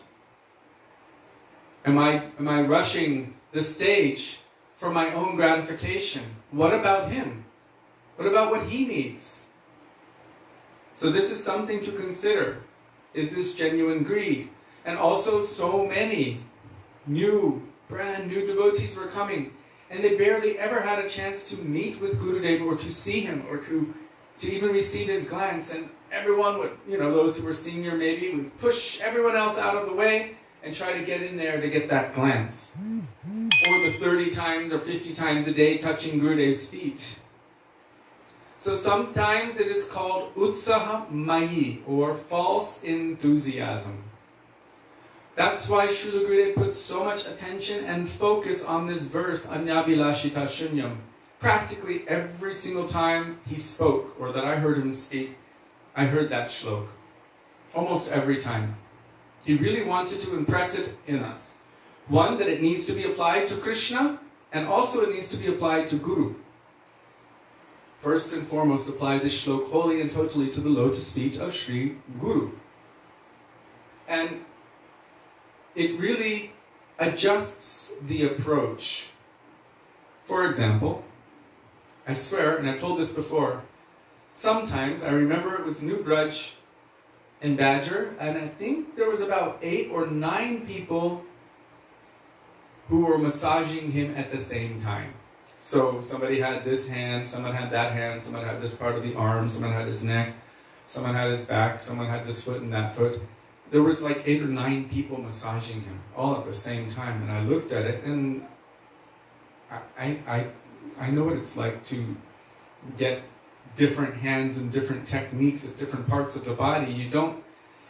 Am I rushing the stage for my own gratification? What about him? What about what he needs? So this is something to consider. Is this genuine greed? And also so many brand new devotees were coming, and they barely ever had a chance to meet with Gurudeva or to see him or to even receive his glance. And everyone would, those who were senior maybe, would push everyone else out of the way and try to get in there to get that glance. Or the 30 times or 50 times a day touching Gurudev's feet. So sometimes it is called utsaha mayi, or false enthusiasm. That's why Srila Gurudev put so much attention and focus on this verse, anyabhilashita shunyam. Practically every single time he spoke, or that I heard him speak, I heard that shlok. Almost every time. He really wanted to impress it in us. One, that it needs to be applied to Krishna, and also it needs to be applied to Guru. First and foremost, apply this shlok wholly and totally to the lotus feet of Sri Guru. And it really adjusts the approach. For example, I swear, and I've told this before, sometimes, I remember it was New Braj in Badger, and I think there was about 8 or 9 people who were massaging him at the same time. So somebody had this hand, someone had that hand, someone had this part of the arm, someone had his neck, someone had his back, someone had this foot and that foot. There was like 8 or 9 people massaging him, all at the same time. And I looked at it, and I know what it's like to get different hands and different techniques at different parts of the body. You don't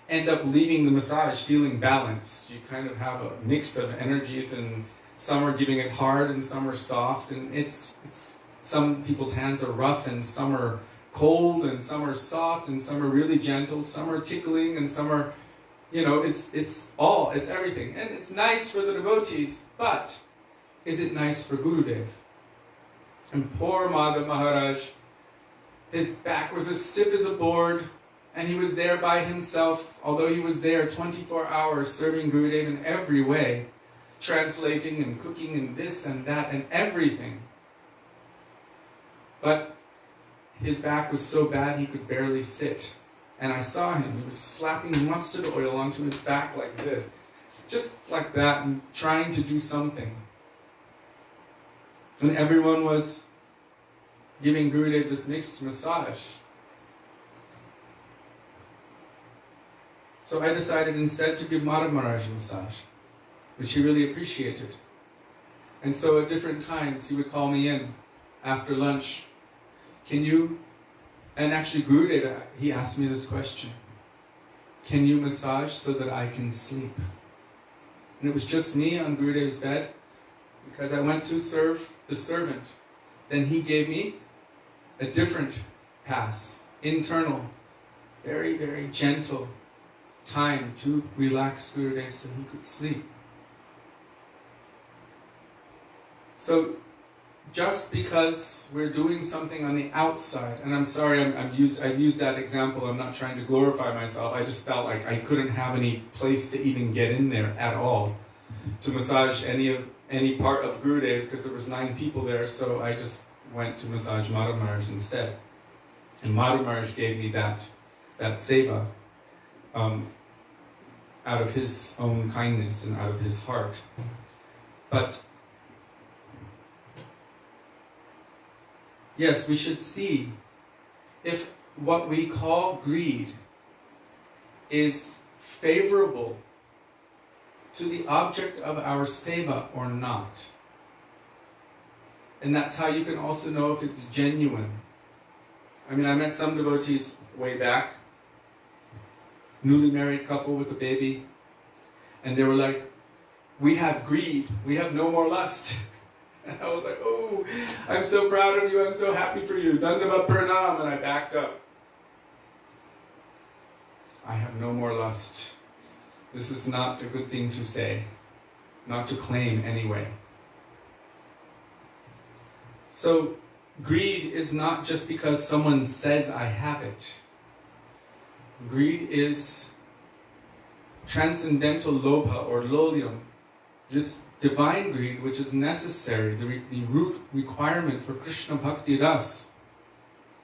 end up leaving the massage feeling balanced. You kind of have a mix of energies, and some are giving it hard and some are soft, and it's some people's hands are rough and some are cold and some are soft and some are really gentle, some are tickling and some are, it's everything. And it's nice for the devotees, but is it nice for Gurudev? And poor Madhav Maharaj, his back was as stiff as a board, and he was there by himself, although he was there 24 hours serving Gurudev in every way, translating and cooking and this and that and everything. But his back was so bad he could barely sit. And I saw him, he was slapping mustard oil onto his back like this, just like that, and trying to do something. And everyone was giving Gurudev this mixed massage. So I decided instead to give Madhav Maharaj a massage, which he really appreciated. And so at different times he would call me in after lunch. Can you, and actually Gurudeva, he asked me this question, can you massage so that I can sleep? And it was just me on Gurudev's bed, because I went to serve the servant. Then he gave me a different pass, internal, very, very gentle time to relax Gurudev so he could sleep. So just because we're doing something on the outside, and I'm sorry I've used that example, I'm not trying to glorify myself, I just felt like I couldn't have any place to even get in there at all to massage any part of Gurudev, because there was 9 people there, so I just went to massage Madhav Maharaj instead. And Madhav Maharaj gave me that that seva out of his own kindness and out of his heart. But yes, we should see if what we call greed is favorable to the object of our seva or not. And that's how you can also know if it's genuine. I mean, I met some devotees way back, newly married couple with a baby, and they were like, we have greed, we have no more lust. And I was like, oh, I'm so proud of you, I'm so happy for you, Dandava Pranam, and I backed up. I have no more lust. This is not a good thing to say, not to claim anyway. So, greed is not just because someone says I have it. Greed is transcendental lobha or lolyam, this divine greed which is necessary, the root requirement for Krishna Bhakti Ras.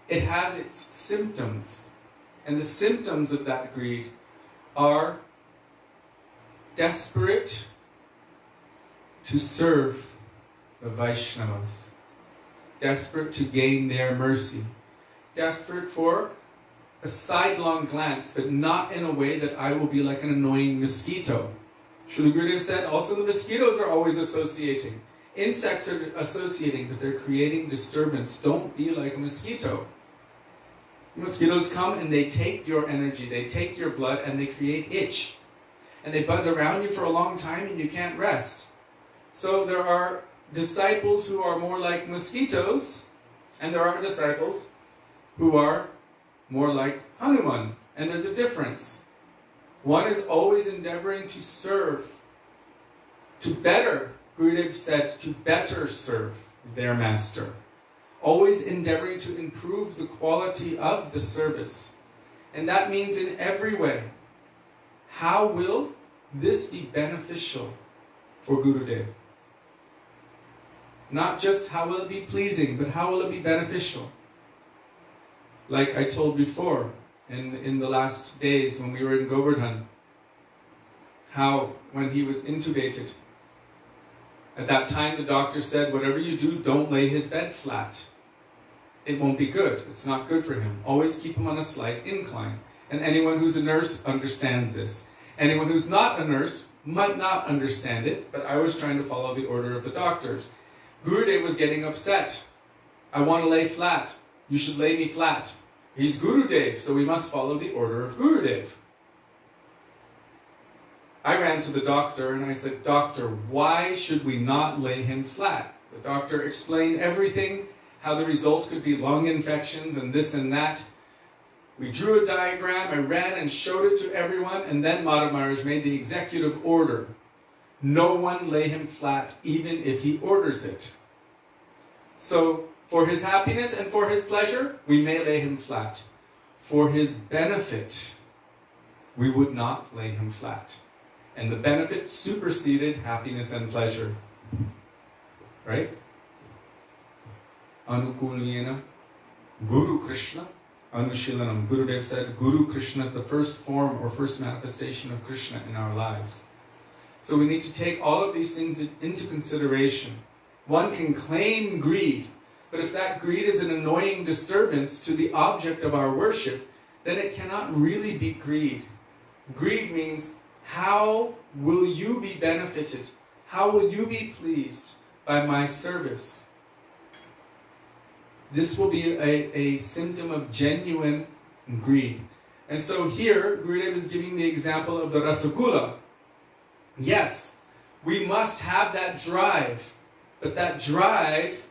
It has its symptoms, and the symptoms of that greed are desperate to serve the Vaishnavas, desperate to gain their mercy, desperate for a sidelong glance, but not in a way that I will be like an annoying mosquito. Srila Gurudev said, also the mosquitoes are always associating. Insects are associating, but they're creating disturbance. Don't be like a mosquito. Mosquitoes come and they take your energy, they take your blood, and they create itch. And they buzz around you for a long time and you can't rest. So there are disciples who are more like mosquitoes, and there are disciples who are more like Hanuman. And there's a difference. One is always endeavoring to serve, to better, Gurudev said, to better serve their master. Always endeavoring to improve the quality of the service. And that means in every way. How will this be beneficial for Gurudev? Not just how will it be pleasing, but how will it be beneficial? Like I told before, in the last days when we were in Govardhan, how when he was intubated, at that time the doctor said, whatever you do, don't lay his bed flat. It won't be good. It's not good for him. Always keep him on a slight incline. And anyone who's a nurse understands this. Anyone who's not a nurse might not understand it, but I was trying to follow the order of the doctors. Gurudev was getting upset. I want to lay flat. You should lay me flat. He's Gurudev, so we must follow the order of Gurudev. I ran to the doctor and I said, Doctor, why should we not lay him flat? The doctor explained everything, how the result could be lung infections and this and that. We drew a diagram, I ran and showed it to everyone, and then Maharaja made the executive order. No one lay him flat, even if he orders it. So, for his happiness and for his pleasure, we may lay him flat. For his benefit, we would not lay him flat. And the benefit superseded happiness and pleasure. Right? Anukulyena Guru Krishna Anushilanam. Gurudev said Guru Krishna is the first form or first manifestation of Krishna in our lives. So we need to take all of these things into consideration. One can claim greed, but if that greed is an annoying disturbance to the object of our worship, then it cannot really be greed. Greed means, how will you be benefited? How will you be pleased by my service? This will be a symptom of genuine greed. And so here, Gurudev is giving the example of the rasagula. Yes, we must have that drive, but that drive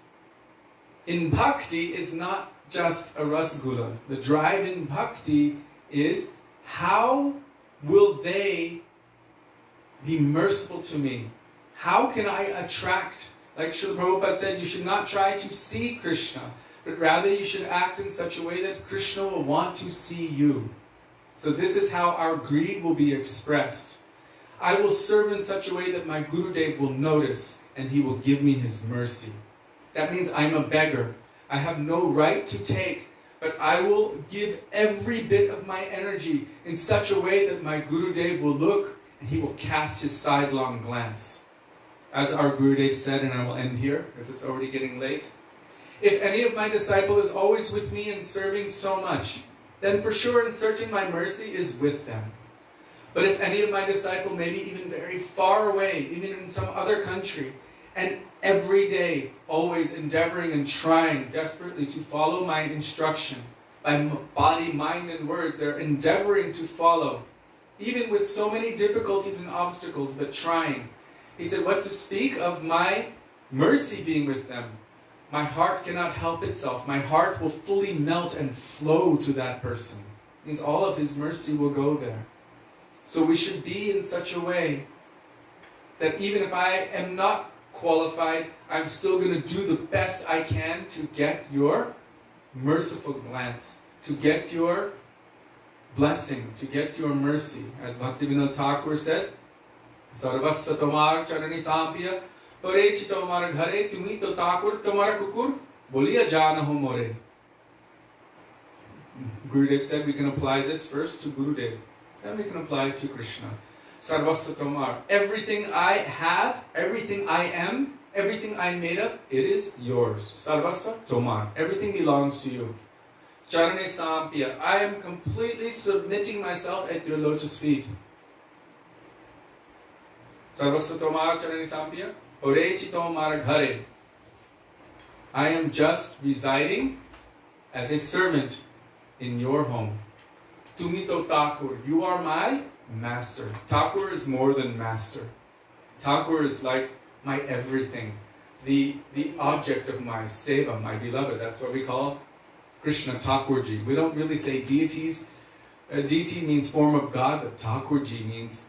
in bhakti is not just a rasagula. The drive in bhakti is, how will they be merciful to me? How can I attract? Like Srila Prabhupada said, you should not try to see Krishna, but rather you should act in such a way that Krishna will want to see you. So this is how our greed will be expressed. I will serve in such a way that my Gurudev will notice and he will give me his mercy. That means I'm a beggar. I have no right to take, but but I will give every bit of my energy in such a way that my Gurudev will look and he will cast his sidelong glance. As our Gurudev said, and I will end here because it's already getting late, if any of my disciple is always with me and serving so much, then for sure and certain my mercy is with them. But if any of my disciple may be even very far away, even in some other country, and every day always endeavoring and trying desperately to follow my instruction, by body, mind and words, they're endeavoring to follow, even with so many difficulties and obstacles, but trying. He said, what to speak of my mercy being with them? My heart cannot help itself. My heart will fully melt and flow to that person. It means all of his mercy will go there. So we should be in such a way that even if I am not qualified, I'm still going to do the best I can to get your merciful glance, to get your blessing, to get your mercy. As Bhaktivedanta Thakur said, Sarvasva tomar charani sampya, Orechi tomar ghare, tumi to Thakur tomar kukur, bolia jana ho more. Gurudev said we can apply this first to Gurudev, then we can apply it to Krishna. Sarvasva tomar, everything I have, everything I am, everything I'm made of, it is yours. Sarvasva tomar, everything belongs to you. Charane sampya, I am completely submitting myself at your lotus feet. Sarvasva tomar charane sampya, orechi tomar ghare. I am just residing as a servant in your home. Tumito Thakur, you are my master. Thakur is more than master. Thakur is like my everything. The object of my seva, my beloved. That's what we call Krishna Thakurji. We don't really say deities. Deity means form of God, but Thakurji means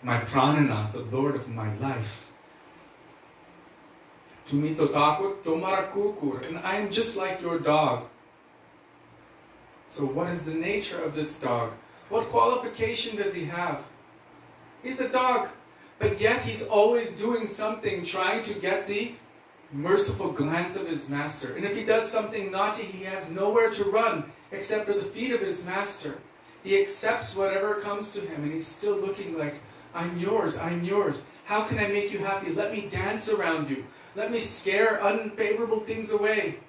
my pranana, the Lord of my life. Tumito Thakur, tomara kukur, and I am just like your dog. So what is the nature of this dog? What qualification does he have? He's a dog, but yet he's always doing something, trying to get the merciful glance of his master. And if he does something naughty, he has nowhere to run except for the feet of his master. He accepts whatever comes to him, and he's still looking like, I'm yours, I'm yours. How can I make you happy? Let me dance around you. Let me scare unfavorable things away.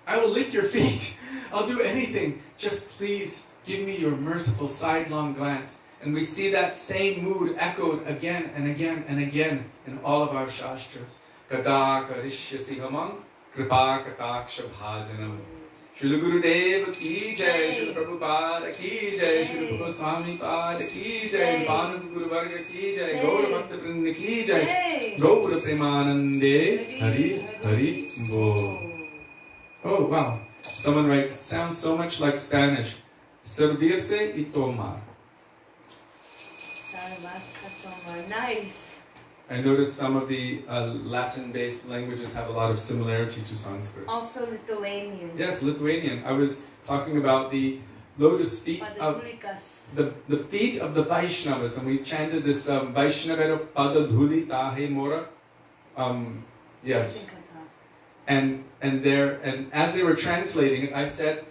I will lick your feet. I'll do anything. Just please give me your merciful sidelong glance. And we see that same mood echoed again and again and again in all of our shastras. Kada karishyasi hamam kripa kataksha bhajanam. Srila Gurudev ki jai, Srila Prabhupada ki jai, Srila Goswamipada ki jai, Bhanu Guru Varga ki jai, Gaura Bhakta Vrinda ki jai, Gaura Premanande, Hari Hari Bo. Oh wow, someone writes, sounds so much like Spanish. Servirse y tomar. Nice. I noticed some of the Latin-based languages have a lot of similarity to Sanskrit. Also Lithuanian. Yes, Lithuanian. I was talking about the lotus feet of the feet of the Vaishnavas, and we chanted this Vaishnavera pada dhuli tahe mora. Yes. And as they were translating it, I said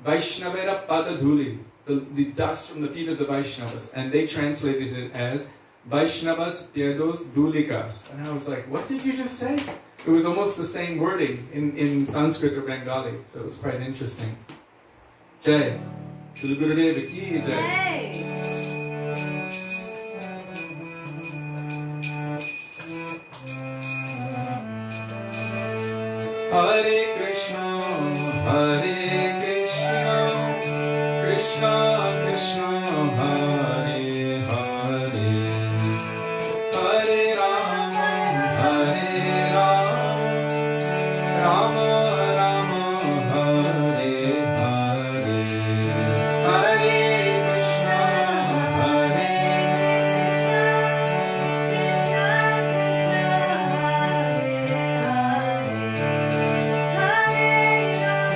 Vaishnavera pada dhuli, the dust from the feet of the Vaishnavas, and they translated it as Vaishnavas Piedos Dulikas. And I was like, what did you just say? It was almost the same wording in Sanskrit or Bengali, so it was quite interesting. Jai. Srila Gurudeva ki jai. Hare Krishna, Hare Krishna, Krishna Krishna, Hare Hare, Hare Rama, Hare Rama, Rama Rama, Hare Hare, Hare Krishna, Hare Krishna, Krishna Krishna, Hare Hare, Hare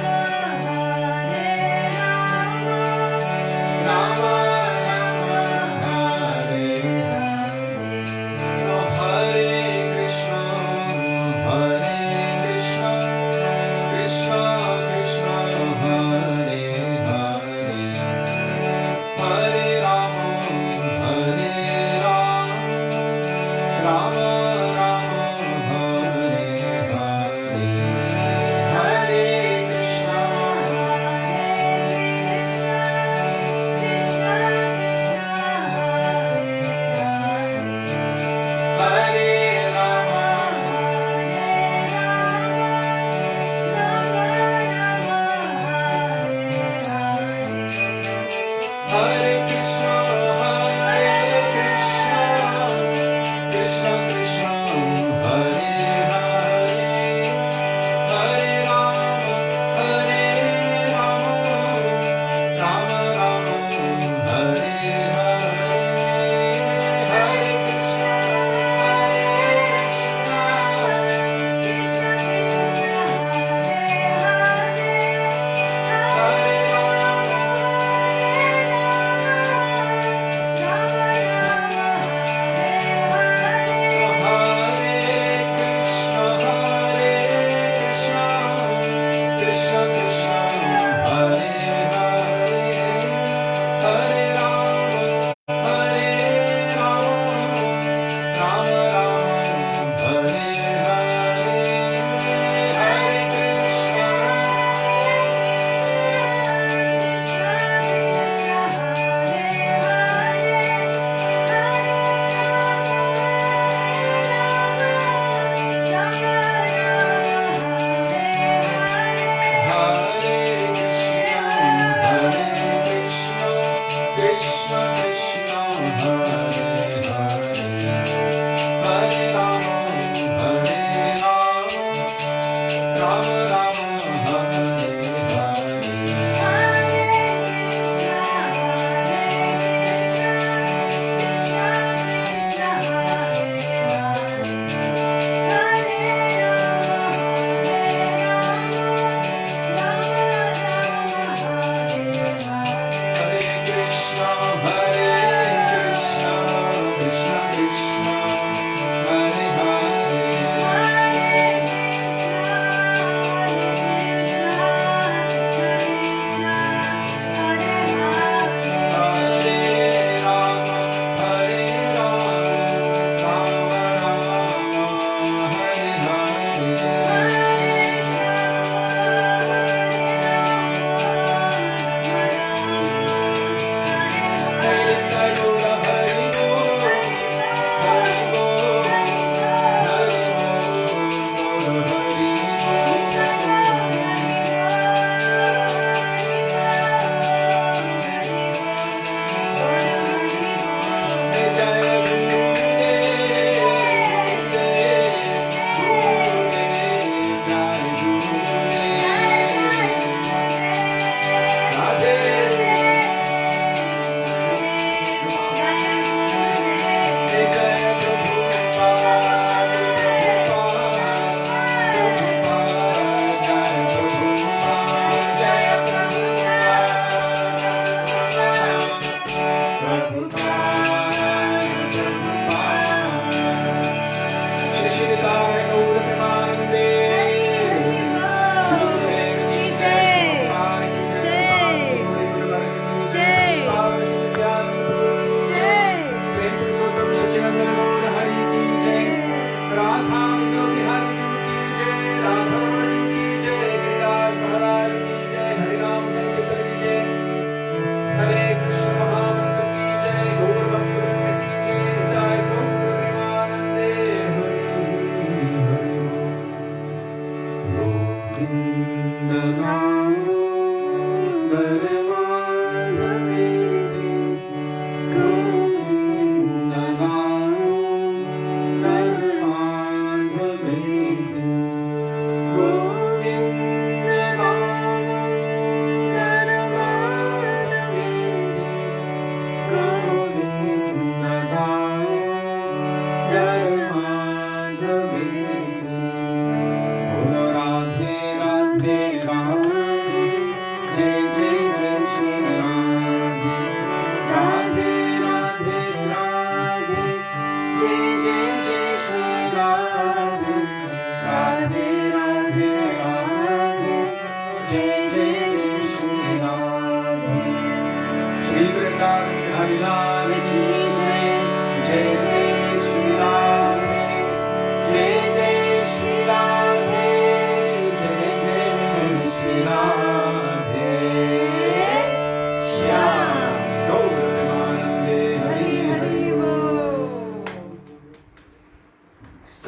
Rama,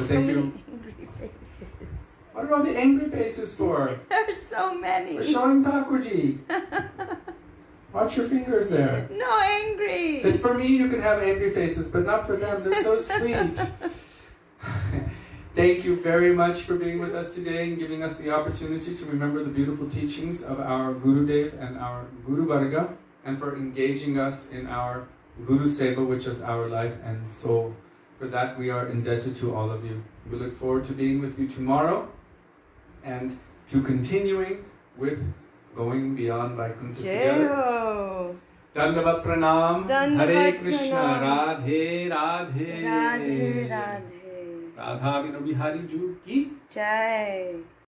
Thank you. What are all the angry faces for? There are so many. We're showing Thakurji. Watch your fingers there. No, angry. It's for me, you can have angry faces, but not for them. They're so sweet. Thank you very much for being with us today and giving us the opportunity to remember the beautiful teachings of our Gurudev and our Guru Varga, and for engaging us in our Guru Seva, which is our life and soul. For that, we are indebted to all of you. We look forward to being with you tomorrow and to continuing with going beyond Vaikuntha together. Dandavat pranam. Hare Krishna. Radhe Radhe. Radhe Radhe. Radha Vino Bihari Ju ki Jai.